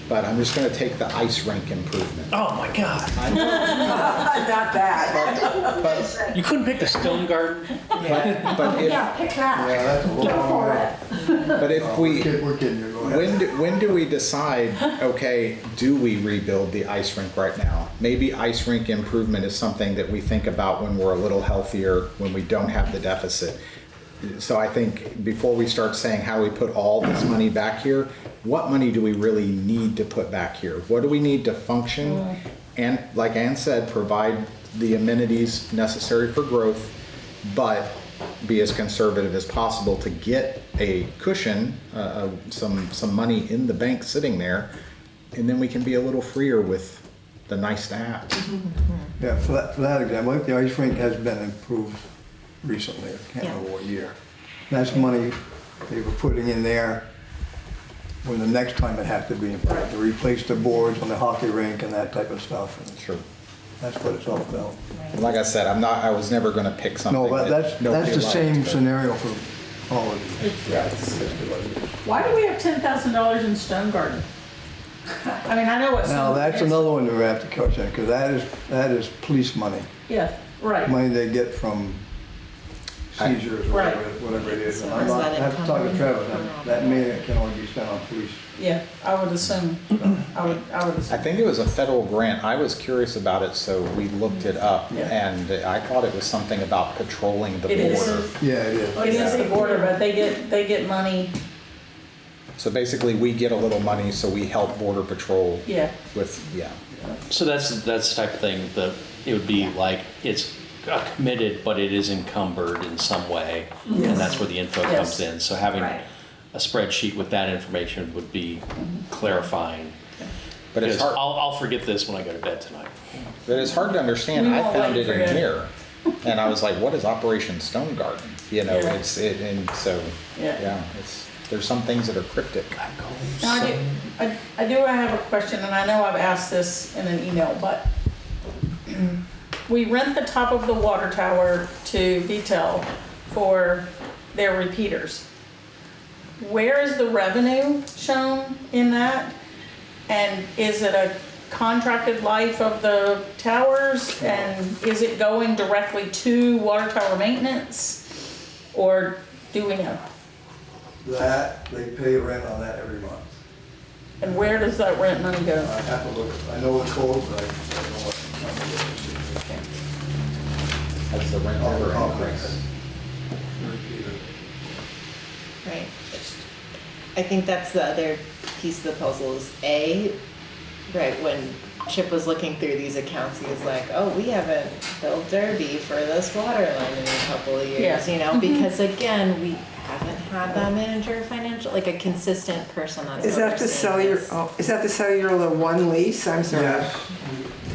Speaker 8: But I'm just going to take the ice rink improvement.
Speaker 3: Oh my God.
Speaker 2: Not that.
Speaker 8: But
Speaker 3: You couldn't pick the stone garden?
Speaker 8: but if
Speaker 7: Yeah, pick that.
Speaker 4: Yeah, that's a
Speaker 7: Go
Speaker 4: little.
Speaker 7: for it.
Speaker 8: but if we
Speaker 4: We're kidding you, go ahead.
Speaker 8: when do we decide, okay, do we rebuild the ice rink right now? Maybe ice rink improvement is something that we think about when we're a little healthier, when we don't have the deficit. So I think before we start saying how we put all this money back here, what money do we really need to put back here? What do we need to function? And like Ann said, provide the amenities necessary for growth, but be as conservative as possible to get a cushion, some money in the bank sitting there, and then we can be a little freer with the nice to have.
Speaker 4: Yeah, for that example, I think the ice rink has been improved recently, I can't remember what year. That's money they were putting in there when the next time it had to be improved, to replace the boards on the hockey rink and that type of stuff. And
Speaker 8: Sure.
Speaker 4: that's what it's all about.
Speaker 8: Like I said, I was never gonna pick something
Speaker 4: No, but
Speaker 8: that nobody
Speaker 4: that's the same
Speaker 8: liked, but-
Speaker 4: scenario for all of these.
Speaker 8: Yeah.
Speaker 6: Why do we have $10,000 in Stone Garden? I mean, I know what.
Speaker 4: Now, that's another one that we have to catch on, because that is police money,
Speaker 6: Yeah, right.
Speaker 4: money they get from seizures or
Speaker 6: Right.
Speaker 4: whatever it is.
Speaker 1: So
Speaker 4: And I'm
Speaker 1: is
Speaker 4: not,
Speaker 1: that
Speaker 4: I have to talk to
Speaker 1: encumbered
Speaker 4: Trevor,
Speaker 1: or
Speaker 4: that
Speaker 1: not?
Speaker 4: money can only be spent on police.
Speaker 6: Yeah, I would assume. I would
Speaker 8: I
Speaker 6: assume.
Speaker 8: think it was a federal grant. I was curious about it, so we looked it up,
Speaker 6: Yeah.
Speaker 8: and I thought it was something about patrolling the
Speaker 6: It is.
Speaker 8: border.
Speaker 4: Yeah, it is.
Speaker 6: It is the border, but they get money,
Speaker 8: So basically, we get a little money, so we help border patrol
Speaker 6: yeah.
Speaker 8: with, yeah.
Speaker 3: So that's the type of thing that it would be like, it's committed, but it is encumbered in some way.
Speaker 6: Yes.
Speaker 3: And that's where the info
Speaker 6: Yes.
Speaker 3: comes in. So having
Speaker 6: Right.
Speaker 3: a spreadsheet with that information would be clarifying.
Speaker 8: But it's
Speaker 3: Because
Speaker 8: hard,
Speaker 3: I'll forget this when I go to bed tonight.
Speaker 8: but it's hard to understand.
Speaker 6: We
Speaker 8: I
Speaker 6: won't
Speaker 8: found
Speaker 6: let
Speaker 8: it
Speaker 6: you
Speaker 8: in
Speaker 6: forget.
Speaker 8: here, and I was like, what is Operation Stone Garden? You know,
Speaker 6: Yeah.
Speaker 8: and so,
Speaker 6: Yeah.
Speaker 8: yeah, there's some things that are cryptic.
Speaker 6: Now, I do have a question, and I know I've asked this in an email, but we rent the top of the water tower to Vitel for their repeaters. Where is the revenue shown in that? And is it a contracted life of the towers? And is it going directly to water tower maintenance? Or do we know?
Speaker 4: That, they pay rent on that every month.
Speaker 6: And where does that rent money go?
Speaker 4: I have to look, I know the code, but I don't know what.
Speaker 8: Has the rent ever increased?
Speaker 1: Right. I think that's the other piece of the puzzle is right, when Chip was looking through these accounts, he was like, oh, we haven't billed Derby for this water line in a couple of years,
Speaker 6: Yeah.
Speaker 1: you know, because again, we haven't had that manager of financial, like a consistent person that's
Speaker 2: Is that the
Speaker 1: overseeing this.
Speaker 2: is that the cellular one lease? I'm sorry.
Speaker 4: Yes.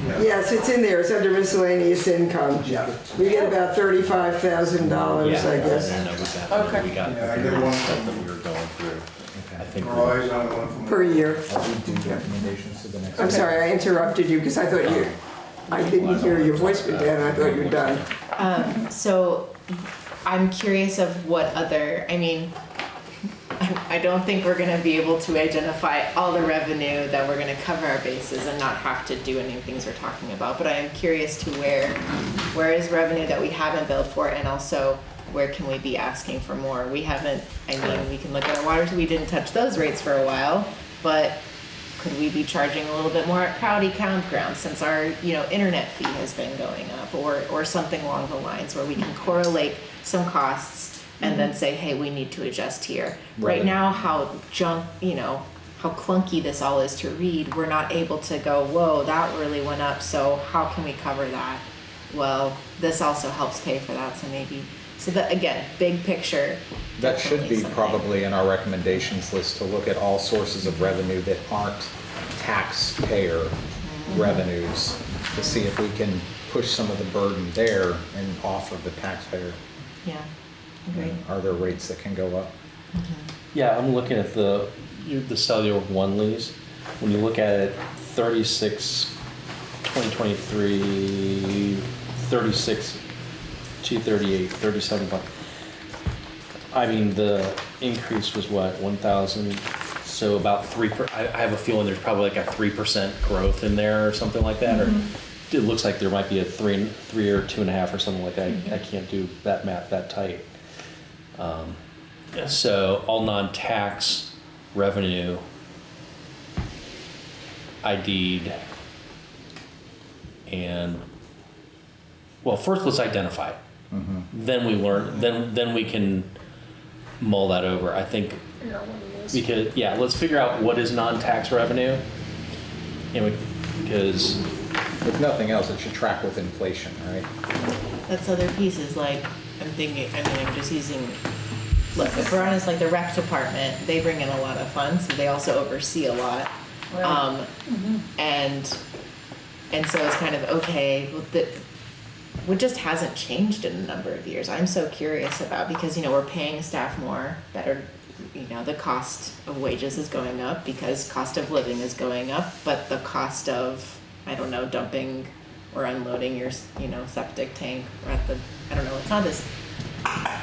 Speaker 4: Yeah.
Speaker 2: Yes, it's in there. It's under miscellaneous income.
Speaker 4: Yeah.
Speaker 2: We get about $35,000, I guess.
Speaker 6: Okay.
Speaker 3: We got
Speaker 4: Yeah, I did one
Speaker 3: stuff that we were going through. I think.
Speaker 4: We're always on the one from.
Speaker 2: Per year.
Speaker 8: Are we do recommendations to the next?
Speaker 2: I'm sorry, I interrupted you because I thought I didn't hear your voice, but then I thought you were done.
Speaker 1: So I'm curious of what other, I mean, I don't think we're gonna be able to identify all the revenue that we're gonna cover our bases and not have to do any of the things we're talking about, but I am curious to where is revenue that we haven't billed for, and also where can we be asking for more? We haven't, I mean, we can look at our waters, we didn't touch those rates for a while, but could we be charging a little bit more at Proudy Campground since our, internet fee has been going up, or something along the lines where we can correlate some costs and then say, hey, we need to adjust here. Right now, how clunky this all is to read, we're not able to go, whoa, that really went up, so how can we cover that? Well, this also helps pay for that, so that, again, big picture.
Speaker 8: That should
Speaker 1: definitely
Speaker 8: be
Speaker 1: something.
Speaker 8: probably in our recommendations list to look at all sources of revenue that aren't taxpayer revenues, to see if we can push some of the burden there and off of the taxpayer.
Speaker 1: Yeah, agreed.
Speaker 8: Are there rates that can go up?
Speaker 3: Yeah, I'm looking at the cellular one lease. When you look at it, 2023, 36, 238, 37. I mean, the increase was what, 1,000? So about 3%. I have a feeling there's probably like a 3% growth in there or something like that. Or it looks like there might be a 3 or 2.5 or something like that. I can't do that math that tight. So all non-tax revenue ID'd, and well, first let's identify it. Then we learn. Then we can mull that over. I think because let's figure out what is non-tax revenue, and because
Speaker 8: If nothing else, it should track with inflation, right?
Speaker 1: That's other pieces, like, I'm just using, look, if we're honest, like the rec department, they bring in a lot of funds, so they also oversee a lot.
Speaker 6: Right.
Speaker 1: And so it's kind of, okay, well, what just hasn't changed in a number of years. I'm so curious about, because, we're paying staff more, better, the cost of wages is going up because cost of living is going up, but the cost of, I don't know, dumping or unloading your, septic tank or at the, I don't know, it's not this,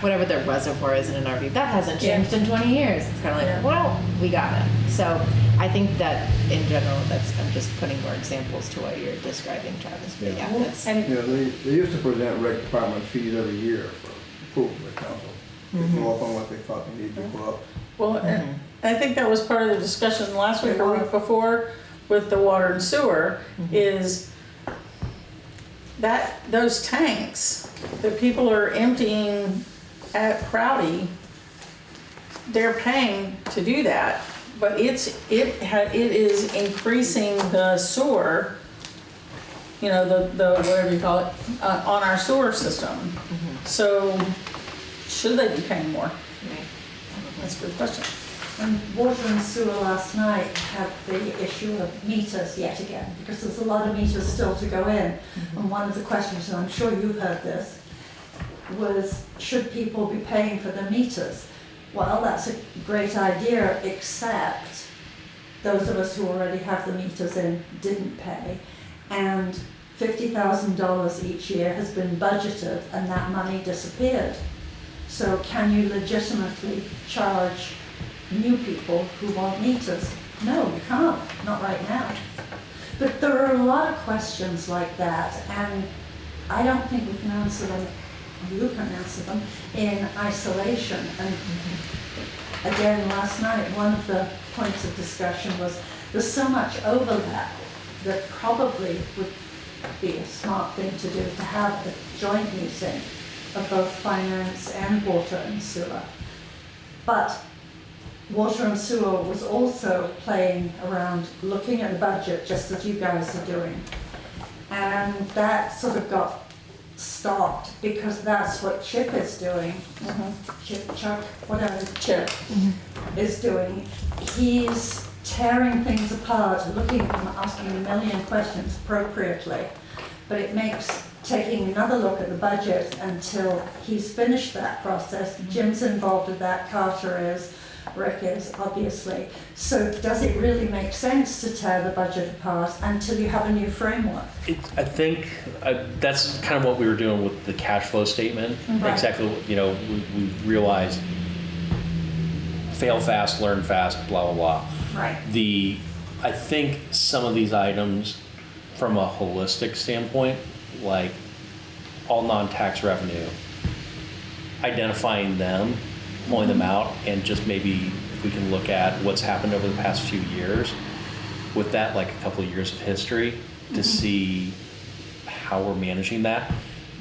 Speaker 1: whatever the reservoir is in an RV, that hasn't changed in 20 years. It's kind of like, well, we got it. So I think that in general, I'm just putting more examples to what you're describing, Travis. But that's.
Speaker 6: And
Speaker 4: They used to present rec department fees every year for approval of the council. They go up on what they thought they needed to go up.
Speaker 6: Well, and I think that was part of the discussion last week or week before with the water and sewer, is that those tanks that people are emptying at Proudy, they're paying to do that, but it is increasing the sewer, the whatever you call it, on our sewer system. So should they be paying more? That's a good question.
Speaker 7: And water and sewer last night had the issue of meters yet again, because there's a lot of meters still to go in. And one of the questions, and I'm sure you've heard this, was should people be paying for the meters? Well, that's a great idea, except those of us who already have the meters in didn't pay. And $50,000 each year has been budgeted and that money disappeared. So can you legitimately charge new people who want meters? No, you can't, not right now. But there are a lot of questions like that, and I don't think we can answer them, you can answer them, in isolation. And again, last night, one of the points of discussion was there's so much overlap that probably would be a smart thing to do, to have a joint meeting of both finance and water and sewer. But water and sewer was also playing around, looking at the budget, just as you guys are doing. And that sort of got stopped because that's what Chip is doing. Chuck, whatever Chip is doing. He's tearing things apart, looking at them, asking a million questions appropriately. But it makes taking another look at the budget until he's finished that process. Jim's involved with that, Carter is, Rick is, obviously. So does it really make sense to tear the budget apart until you have a new framework?
Speaker 3: I think that's kind of what we were doing with the cash flow statement.
Speaker 7: Right.
Speaker 3: Exactly, we realized fail fast, learn fast, blah, blah, blah.
Speaker 7: Right.
Speaker 3: I think some of these items from a holistic standpoint, like all non-tax revenue, identifying them, pulling them out, and just maybe if we can look at what's happened over the past few years with that, like a couple of years of history to see how we're managing that.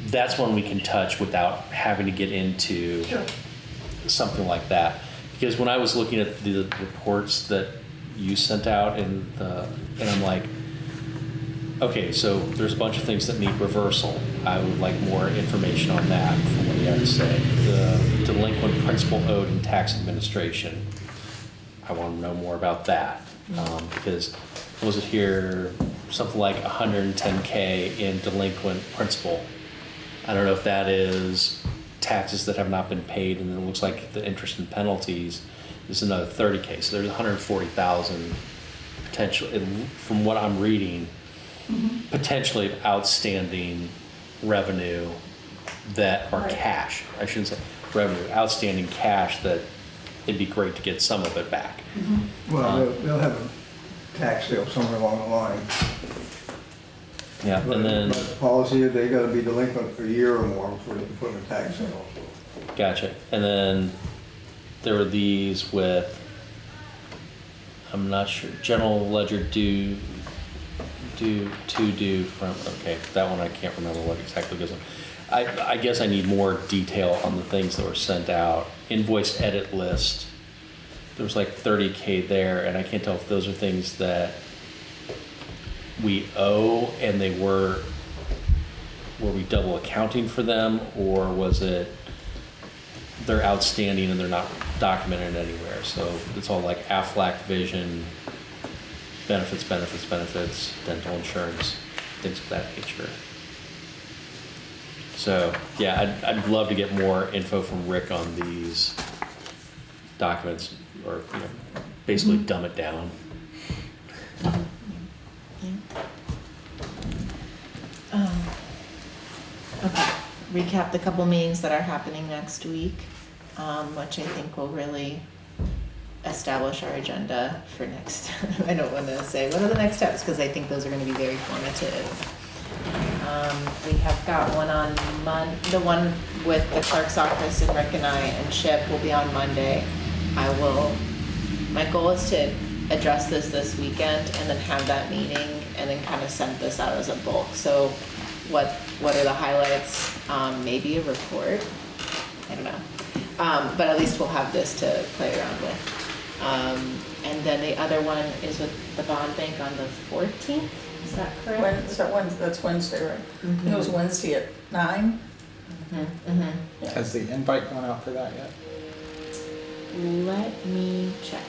Speaker 3: That's when we can touch without having to get into something like that. Because when I was looking at the reports that you sent out and I'm like, okay, so there's a bunch of things that need reversal. I would like more information on that from what you have to say. The delinquent principal owed in tax administration. I want to know more about that. Because was it here something like 110K in delinquent principal? I don't know if that is taxes that have not been paid, and then it looks like the interest and penalties is another 30K. So there's 140,000 potential, from what I'm reading, potentially outstanding revenue that are cash. I shouldn't say revenue, outstanding cash that it'd be great to get some of it back.
Speaker 4: Well, they'll have a tax sale somewhere along the line.
Speaker 3: Yeah,
Speaker 4: But
Speaker 3: and then,
Speaker 4: but the policy is they gotta be delinquent for a year or more before they can put in a tax sale.
Speaker 3: gotcha. And then there were these with, I'm not sure, general ledger due from, okay, that one I can't remember what exactly goes on. I guess I need more detail on the things that were sent out. Invoice edit list, there was like 30K there, and I can't tell if those are things that we owe and were we double accounting for them, or was it they're outstanding and they're not documented anywhere? So it's all like Aflac vision, benefits, dental insurance, things of that nature. So yeah, I'd love to get more info from Rick on these documents, or basically dumb it down.
Speaker 1: Okay, recap the couple meetings that are happening next week, which I think will really establish our agenda for next, I don't want to say, what are the next steps? Because I think those are going to be very formative. We have got one on the one with the clerk's office and Rick and I and Chip will be on Monday. My goal is to address this weekend and then have that meeting and then kind of send this out as a bulk. So what are the highlights? Maybe a report, I don't know. But at least we'll have this to play around with. And then the other one is with the bond bank on the 14th, is that correct?
Speaker 6: That's Wednesday, right? It was Wednesday at 9.
Speaker 8: Has the invite gone out for that yet?
Speaker 1: Let me check.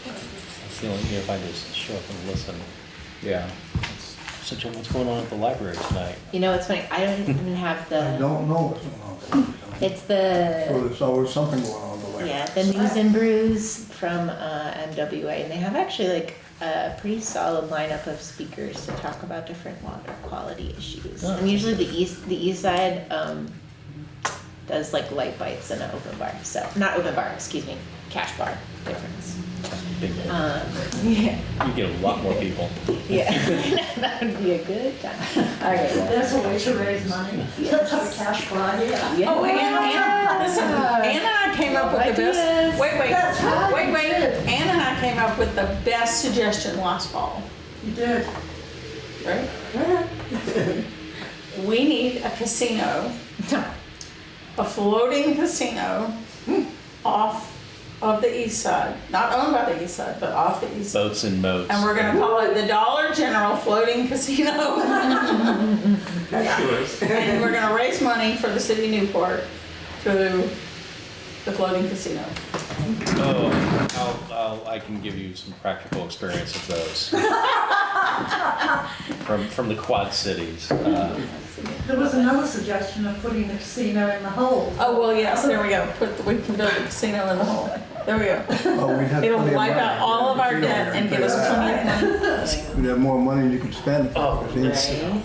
Speaker 3: I feel like if I just show up and listen.
Speaker 8: Yeah.
Speaker 3: So Jim, what's going on at the library tonight?
Speaker 1: You know, it's funny, I don't even have
Speaker 4: I
Speaker 1: the,
Speaker 4: don't know what's going on.
Speaker 1: it's
Speaker 4: So
Speaker 1: the,
Speaker 4: there's always something going on the way.
Speaker 1: yeah, the News and Brews from MWA, and they have actually like a pretty solid lineup of speakers to talk about different water quality issues.
Speaker 3: Oh.
Speaker 1: And usually the east side does like light bites and an open bar, so, not open bar, excuse me, cash bar difference.
Speaker 3: Big one.
Speaker 1: Yeah,
Speaker 3: You get a lot more people.
Speaker 1: yeah, that would be a good time. Okay.
Speaker 7: There's a way to raise money. Let's have a cash bar here.
Speaker 1: Yeah.
Speaker 6: Oh, Anna, listen, Anna and I came up with the best,
Speaker 1: Ideas.
Speaker 6: wait, Anna and I came up with the best suggestion last fall,
Speaker 7: You did.
Speaker 6: right? We need a casino a floating casino off of the east side, not owned by the east side, but off the east side.
Speaker 3: Boats and moats.
Speaker 6: And we're gonna call it the Dollar General Floating Casino.
Speaker 2: That's yours.
Speaker 6: And we're gonna raise money for the city of Newport through the floating casino.
Speaker 3: Oh, I can give you some practical experience of those. From the Quad Cities.
Speaker 7: There was another suggestion of putting the casino in the hole.
Speaker 6: Oh, well, yes, there we go. We can build a casino in the hole. There we go.
Speaker 4: Oh, we'd have
Speaker 6: It'll
Speaker 4: plenty of
Speaker 6: wipe
Speaker 4: money.
Speaker 6: out all of our debt and give us plenty of money.
Speaker 4: We'd have more money than you could spend.
Speaker 3: Oh,
Speaker 4: See?
Speaker 1: Right?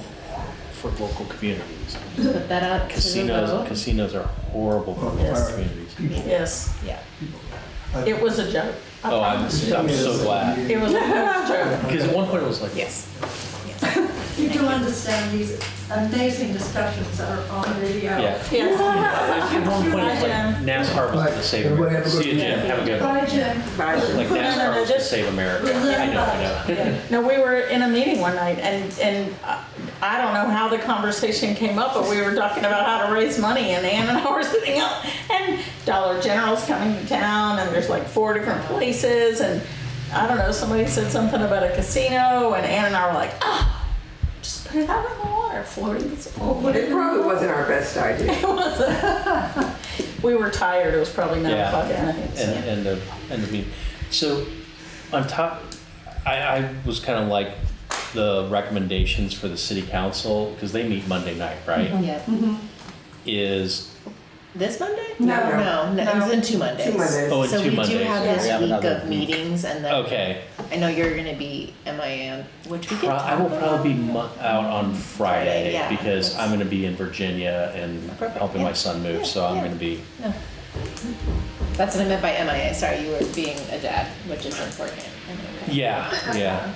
Speaker 3: For local communities.
Speaker 1: Just put that out to the vote.
Speaker 3: Casinos are horrible for local
Speaker 6: Yes.
Speaker 3: communities.
Speaker 4: People.
Speaker 6: Yes,
Speaker 1: Yeah.
Speaker 6: it was a joke. I
Speaker 3: Oh, I'm
Speaker 6: promise you.
Speaker 3: so glad.
Speaker 6: It was a joke.
Speaker 3: Because at one point it was like,
Speaker 1: Yes.
Speaker 7: You do understand these amazing discussions are on video.
Speaker 3: yeah.
Speaker 6: Yes.
Speaker 3: At one point it was like
Speaker 6: Bye, Jim.
Speaker 3: NASCAR was the save
Speaker 4: Everybody
Speaker 3: America.
Speaker 4: have a good
Speaker 3: See you, Jim. Have a good one.
Speaker 7: Bye, Jim.
Speaker 2: Bye.
Speaker 3: Like
Speaker 6: No,
Speaker 3: NASCAR was to
Speaker 6: just-
Speaker 3: save America. I know.
Speaker 6: No, we were in a meeting one night and I don't know how the conversation came up, but we were talking about how to raise money and Ann and I were sitting up and Dollar General's coming to town and there's like 4 different places and I don't know, somebody said something about a casino and Ann and I were like, just put it out in the water, floating casino.
Speaker 2: It probably wasn't our best idea.
Speaker 6: It wasn't. We were tired, it was probably 9
Speaker 3: Yeah.
Speaker 6: o'clock at night. so-
Speaker 3: And the meeting. So on top, I was kind of like the recommendations for the city council, because they meet Monday night, right?
Speaker 1: Yeah.
Speaker 3: Is,
Speaker 1: This Monday?
Speaker 2: No.
Speaker 1: No, it's in 2 Mondays.
Speaker 2: 2 Mondays.
Speaker 3: Oh, in
Speaker 1: So
Speaker 3: 2
Speaker 1: we do
Speaker 3: Mondays.
Speaker 1: have
Speaker 8: Yeah.
Speaker 1: this
Speaker 8: We have
Speaker 1: week
Speaker 8: another
Speaker 1: of
Speaker 8: week.
Speaker 1: meetings and then
Speaker 3: okay.
Speaker 1: I know you're gonna be MIA, which we can talk
Speaker 3: I will
Speaker 1: about.
Speaker 3: probably be out on Friday
Speaker 1: Yeah.
Speaker 3: because I'm going to be in Virginia and
Speaker 1: Perfect,
Speaker 3: helping
Speaker 1: yeah.
Speaker 3: my son move,
Speaker 1: Yeah,
Speaker 3: so I'm
Speaker 1: yeah.
Speaker 3: going to be.
Speaker 1: No. That's what I meant by MIA, sorry, you were being a dad, which is important. Okay.
Speaker 3: Yeah, yeah.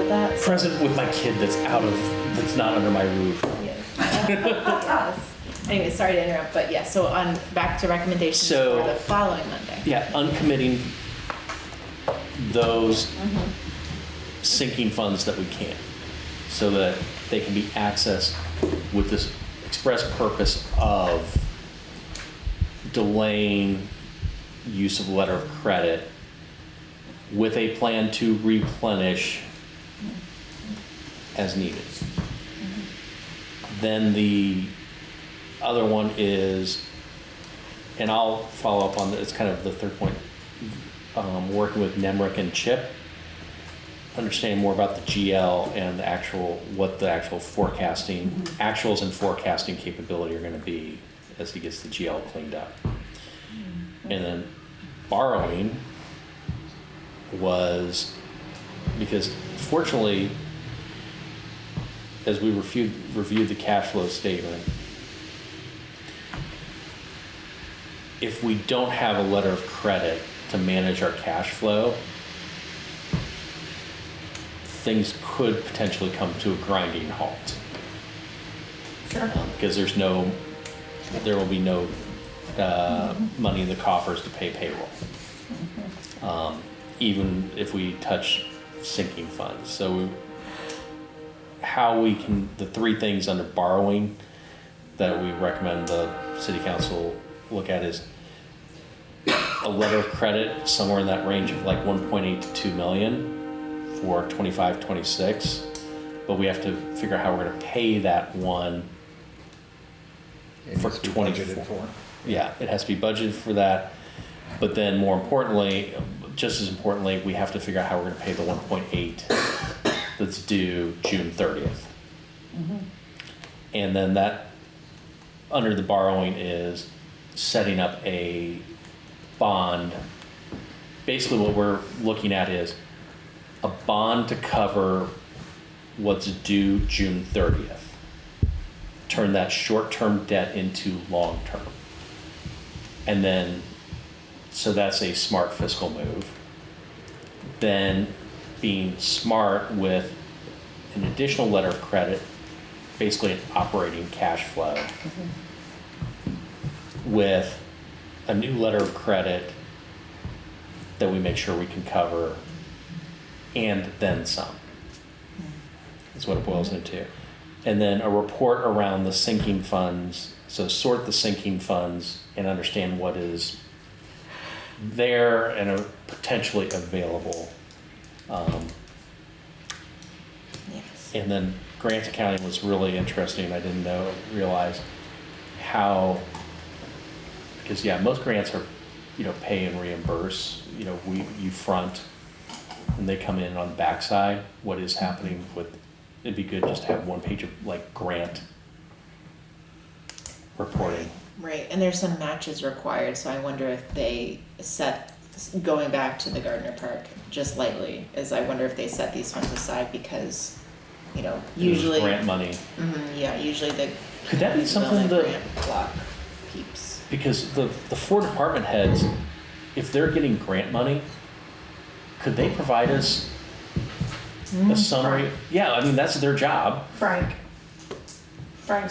Speaker 1: That's.
Speaker 3: Present with my kid that's not under my roof.
Speaker 1: Yes. Anyway, sorry to interrupt, but yeah, so on, back to recommendations
Speaker 3: So-
Speaker 1: for the following Monday.
Speaker 3: Yeah, uncommitting those sinking funds that we can, so that they can be accessed with this express purpose of delaying use of letter of credit with a plan to replenish as needed. Then the other one is, and I'll follow up on, it's kind of the third point, working with Nemrick and Chip, understanding more about the GL and the what the actual forecasting, actuals and forecasting capability are gonna be as he gets the GL cleaned up. And then borrowing was, because fortunately, as we reviewed the cash flow statement, if we don't have a letter of credit to manage our cash flow, things could potentially come to a grinding halt.
Speaker 6: Sure.
Speaker 3: Because there will be no money in the coffers to pay payroll. Even if we touch sinking funds. So the 3 things under borrowing that we recommend the city council look at is a letter of credit somewhere in that range of like 1.8 to 2 million for 25, 26. But we have to figure out how we're gonna pay that one
Speaker 8: It
Speaker 3: for
Speaker 8: needs to be
Speaker 3: 24.
Speaker 8: budgeted for.
Speaker 3: Yeah, it has to be budgeted for that. But then more importantly, just as importantly, we have to figure out how we're gonna pay the 1.8 that's due June 30th. And then that, under the borrowing, is setting up a bond. Basically what we're looking at is a bond to cover what's due June 30th. Turn that short-term debt into long-term. And then, so that's a smart fiscal move. Then being smart with an additional letter of credit, basically an operating cash flow, with a new letter of credit that we make sure we can cover, and then some. That's what it boils into. and then a report around the sinking funds. So sort the sinking funds and understand what is there and potentially available.
Speaker 1: Yes.
Speaker 3: And then grant accounting was really interesting. I didn't realize how, because yeah, most grants are, pay and reimburse. You front, and they come in on the backside. What is happening with? It'd be good just to have one page of like grant reporting.
Speaker 1: Right, and there's some matches required, so I wonder if they set, going back to the Gardner Park just lightly, I wonder if they set these funds aside because, usually.
Speaker 3: Grant money.
Speaker 1: Yeah, usually the.
Speaker 3: Could that be something that?
Speaker 1: Grant block keeps.
Speaker 3: Because the 4 department heads, if they're getting grant money, could they provide us a summary? Yeah, I mean, that's their job.
Speaker 6: Frank's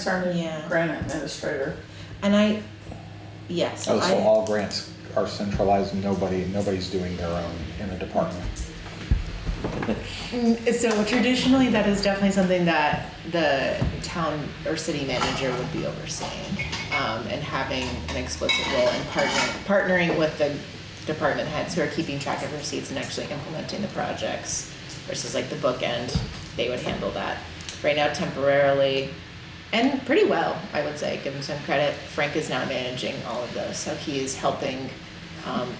Speaker 6: our new
Speaker 1: Yeah.
Speaker 6: grant administrator.
Speaker 1: And yes.
Speaker 8: Oh, so all grants are centralized, nobody's doing their own in a department.
Speaker 1: So traditionally, that is definitely something that the town or city manager would be overseeing, and having an explicit role in partnering with the department heads who are keeping track of receipts and actually implementing the projects, versus like the bookend, they would handle that. Right now, temporarily, and pretty well, I would say, give him some credit, Frank is now managing all of those, so he is helping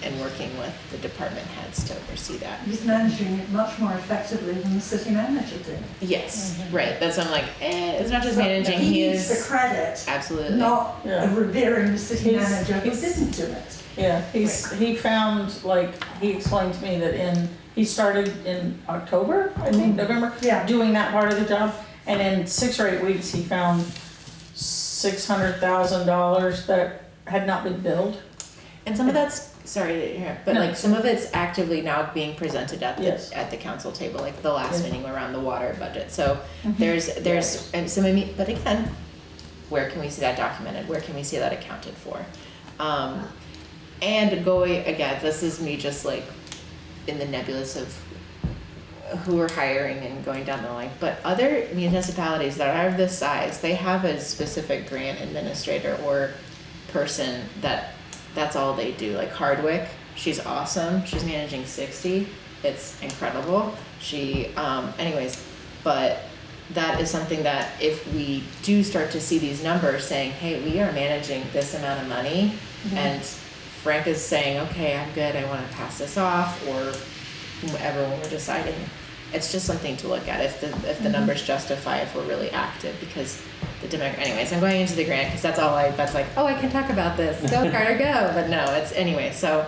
Speaker 1: and working with the department heads to oversee that.
Speaker 7: He's managing it much more effectively than the city manager did.
Speaker 1: Yes, right. That's why I'm like, it's not just
Speaker 7: So
Speaker 1: managing.
Speaker 7: He
Speaker 1: He
Speaker 7: needs the
Speaker 1: is
Speaker 7: credit,
Speaker 1: absolutely.
Speaker 7: not
Speaker 6: Yeah.
Speaker 7: revering the city
Speaker 6: He's-
Speaker 7: manager who
Speaker 6: he's-
Speaker 7: didn't do it.
Speaker 6: Yeah, he found, he explained to me that he started in October, I think, November,
Speaker 7: Yeah.
Speaker 6: doing that part of the job. And in 6 or 8 weeks, he found $600,000 that had not been billed.
Speaker 1: And some of that's, sorry to interrupt, but
Speaker 6: No.
Speaker 1: like some of it's actively now being presented at the
Speaker 6: Yes.
Speaker 1: at the council table, like the last
Speaker 6: Yes.
Speaker 1: meeting around the water budget. So there's and so maybe, but again, where can we see that documented? Where can we see that accounted for? And going again, this is me just like in the nebulous of who we're hiring and going down the line. But other municipalities that are of this size, they have a specific grant administrator or person that's all they do. Like Hardwick, she's awesome. She's managing 60. It's incredible. She, anyways, but that is something that if we do start to see these numbers saying, hey, we are managing this amount of money, and Frank is saying, okay, I'm good, I want to pass this off, or whoever when we're deciding, it's just something to look at if the numbers justify if we're really active, because the demand. Anyways, I'm going into the grant because that's like, oh, I can talk about this. Go Carter, go. But no, it's anyway. So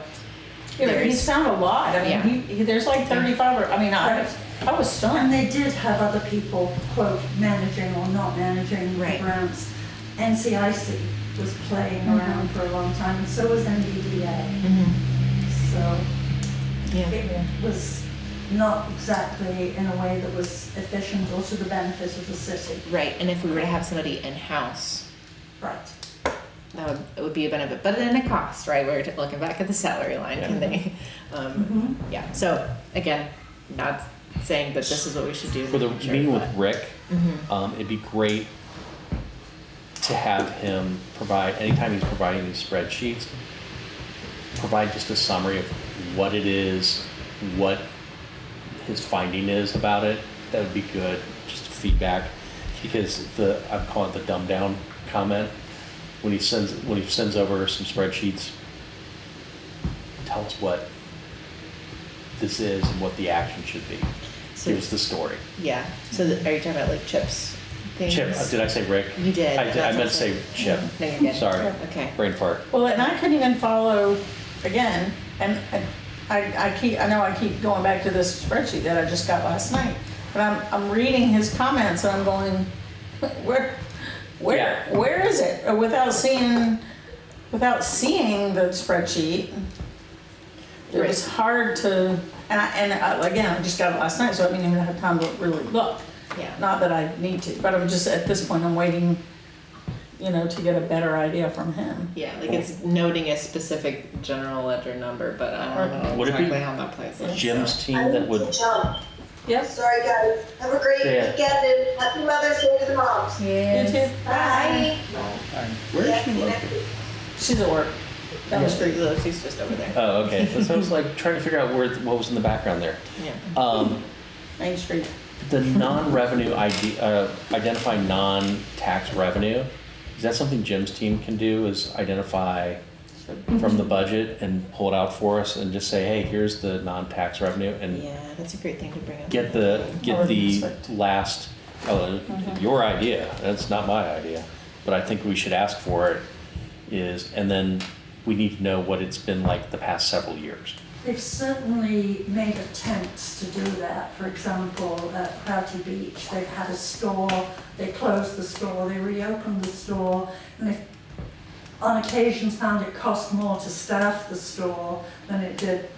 Speaker 6: Yeah, but he's found a lot. I mean,
Speaker 1: Yeah.
Speaker 6: there's like 35 or, I was
Speaker 7: And
Speaker 6: stunned.
Speaker 7: they did have other people, quote, managing or not managing the
Speaker 1: Right.
Speaker 7: grants. NCIC was playing around for a long time, and so was NVDA. So
Speaker 1: yeah.
Speaker 7: it was not exactly in a way that was efficient or to the benefit of the city.
Speaker 1: Right. And if we were to have somebody in house,
Speaker 7: Right.
Speaker 1: it would be a benefit, but then a cost, right? We're looking back at the salary line. Can they? Yeah. So again, not saying that this is what we should do
Speaker 3: For the
Speaker 1: in future,
Speaker 3: meeting with
Speaker 1: but-
Speaker 3: Rick, it'd be great to have him provide, anytime he's providing these spreadsheets, provide just a summary of what it is, what his finding is about it. That would be good, just feedback, because I'm calling it the dumb down comment. When he sends over some spreadsheets, tell us what this is and what the action should be.
Speaker 1: So-
Speaker 3: Give us the story.
Speaker 1: Yeah. So are you talking about like chips? Things?
Speaker 3: Chip, did I say Rick?
Speaker 1: You did.
Speaker 3: I meant to say Chip.
Speaker 1: No, you're good.
Speaker 3: Sorry.
Speaker 1: Okay.
Speaker 3: Brain fart.
Speaker 6: Well, and I couldn't even follow, again, and I keep going back to this spreadsheet that I just got last night, but I'm reading his comments and I'm going, where is it? Without seeing the spreadsheet, it was hard to, again, I just got it last night, so I didn't even have time to really look.
Speaker 1: Yeah.
Speaker 6: Not that I need to, but I'm just, at this point, I'm waiting, to get a better idea from him.
Speaker 1: Yeah, like it's noting a specific general ledger number, but I don't know
Speaker 3: Would it be
Speaker 1: exactly how that plays in.
Speaker 3: Jim's
Speaker 1: so.
Speaker 3: team that would.
Speaker 5: Jump.
Speaker 6: Yes?
Speaker 5: Sorry guys, have a great
Speaker 3: Yeah.
Speaker 5: weekend and happy Mother's Day to the moms.
Speaker 1: Yes.
Speaker 6: You too.
Speaker 1: Bye.
Speaker 3: Where
Speaker 5: Yeah,
Speaker 3: is she
Speaker 5: see you
Speaker 3: located?
Speaker 5: next week.
Speaker 6: She's at work. Down the street.
Speaker 1: She's just over there.
Speaker 3: Oh, okay. So I was like trying to figure out what was in the background there.
Speaker 1: Yeah.
Speaker 6: Main Street.
Speaker 3: The non-revenue ID, identify non-tax revenue. Is that something Jim's team can do? Is identify from the budget and pull it out for us and just say, hey, here's the non-tax revenue, and
Speaker 1: Yeah, that's a great thing to bring up.
Speaker 3: get the last. Your idea. That's not my idea, but I think we should ask for it. And then we need to know what it's been like the past several years.
Speaker 7: They've certainly made attempts to do that. For example, at Prouty Beach, they've had a store, they closed the store, they reopened the store, and they've on occasions found it cost more to staff the store than it did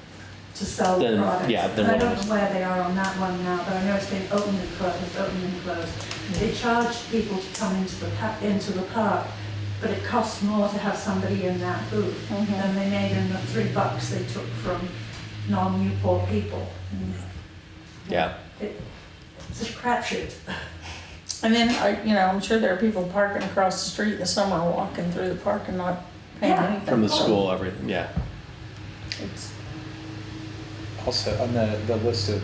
Speaker 7: to sell the
Speaker 3: Then,
Speaker 7: product.
Speaker 3: yeah, then
Speaker 7: And I
Speaker 3: what
Speaker 7: don't
Speaker 3: was-
Speaker 7: know where they are on that one now, but I know it's been opened and closed, opened and closed. They charged people to come into the park, but it costs more to have somebody in that booth than they made in the $3 they took from non-Newport people.
Speaker 3: Yeah.
Speaker 7: It's a crapshoot.
Speaker 6: And then, I'm sure there are people parking across the street in the summer, walking through the park and not paying
Speaker 7: Yeah.
Speaker 6: anything.
Speaker 3: From the school, everything. Yeah.
Speaker 6: It's-
Speaker 8: Also, on the list of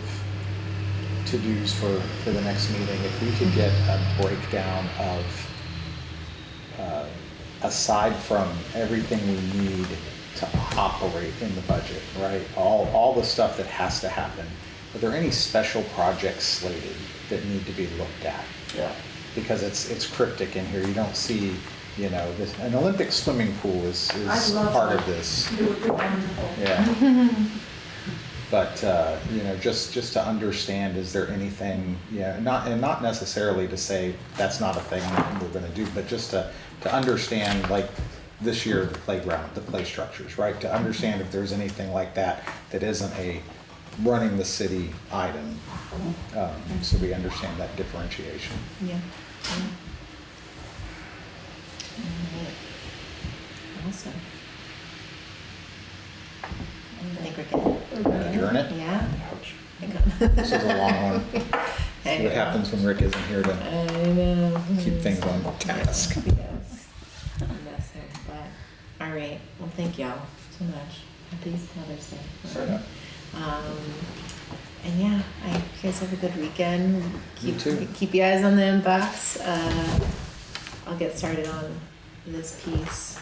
Speaker 8: to-dos for the next meeting, if we could get a breakdown of, aside from everything we need to operate in the budget, right? All the stuff that has to happen, are there any special projects slated that need to be looked at?
Speaker 6: Yeah.
Speaker 8: Because it's cryptic in here, you don't see, an Olympic swimming pool is
Speaker 7: I'd love
Speaker 8: part
Speaker 7: that.
Speaker 8: of this.
Speaker 7: It would be wonderful.
Speaker 8: Yeah. But, just to understand, is there anything, not necessarily to say that's not a thing we're gonna do, but just to understand, like, this year, the playground, the play structures, right? To understand if there's anything like that that isn't a running the city item, so we understand that differentiation.
Speaker 1: Yeah. Alright. Awesome. I think we're good.
Speaker 8: Adjourn it?
Speaker 1: Yeah.
Speaker 3: Ouch.
Speaker 8: This is a long one.
Speaker 1: I
Speaker 8: See what
Speaker 1: know.
Speaker 8: happens when Rick isn't here to
Speaker 1: I know.
Speaker 8: keep things on task.
Speaker 1: Yes. Messing, but, all right. Well, thank y'all so much. Happy Mother's Day.
Speaker 8: Sure.
Speaker 1: And yeah, you guys have a good weekend.
Speaker 8: You too.
Speaker 1: Keep your eyes on the inbox. I'll get started on this piece.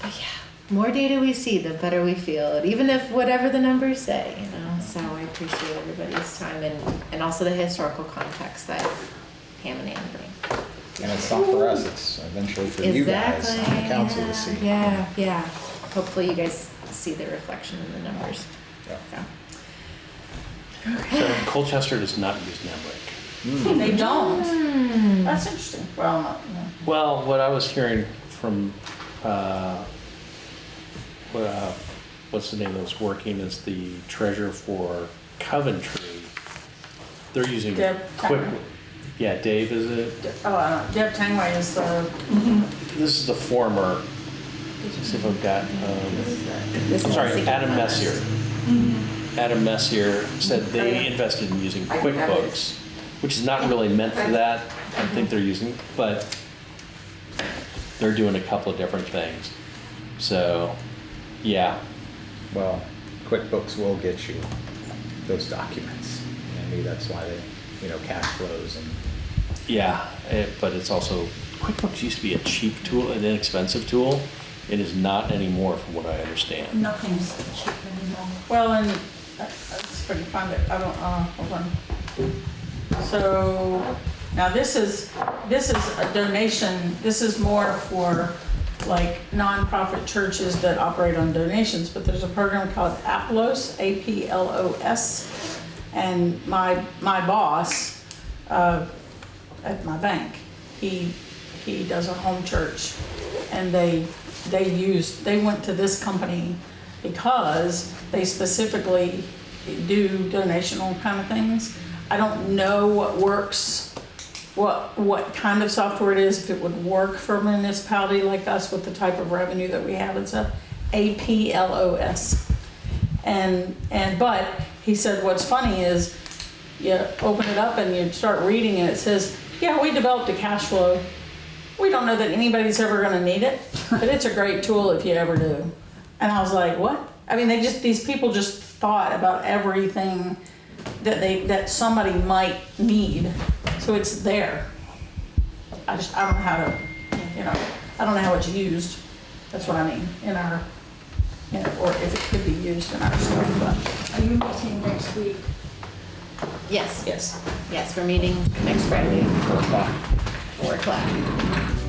Speaker 1: But yeah, more data we see, the better we feel. Even if whatever the numbers say, So I appreciate everybody's time and also the historical context that Pam and Anne bring.
Speaker 8: And it's not for us, it's eventually for you guys on the council to see.
Speaker 1: Yeah. Hopefully you guys see the reflection in the numbers.
Speaker 8: Yeah.
Speaker 3: So Colchester does not use NEMRIC.
Speaker 6: They don't. That's interesting. Well,
Speaker 3: Well, what I was hearing from, what's the name that was working as the treasurer for Coventry, they're using
Speaker 6: Deb
Speaker 3: Quick.
Speaker 6: Tangway.
Speaker 3: Yeah, Dave, is it?
Speaker 6: Deb Tangway is the,
Speaker 3: This is the former, let's see if I've got,
Speaker 1: This
Speaker 3: I'm
Speaker 1: is
Speaker 3: sorry,
Speaker 1: the-
Speaker 3: Adam Messier. Adam Messier said they invested in using QuickBooks, which is not really meant for that. I think they're using, but they're doing a couple of different things. So, yeah,
Speaker 8: Well, QuickBooks will get you those documents. Maybe that's why they, cash flows and.
Speaker 3: yeah, but it's also, QuickBooks used to be a cheap tool, an inexpensive tool. It is not anymore from what I understand.
Speaker 7: Nothing's cheap anymore.
Speaker 6: well, and let's pretty find it. I don't, hold on. So now this is a donation. This is more for like nonprofit churches that operate on donations, but there's a program called APLOS, APLOS, and my boss at my bank, he does a home church, and they went to this company because they specifically do donational kind of things. I don't know what works, what kind of software it is, if it would work for a municipality like us with the type of revenue that we have and stuff. APLOS. But he said what's funny is you open it up and you start reading and it says, yeah, we developed a cash flow. We don't know that anybody's ever gonna need it, but it's a great tool if you ever do. And I was like, what? I mean, these people just thought about everything that somebody might need. So it's there. I don't know how to, I don't know how it's used. That's what I mean, or if it could be used in our stuff, but.
Speaker 7: Are you meeting next week?
Speaker 1: Yes,
Speaker 6: Yes.
Speaker 1: yes, we're meeting next Friday,
Speaker 3: 4 o'clock.
Speaker 1: 4 o'clock.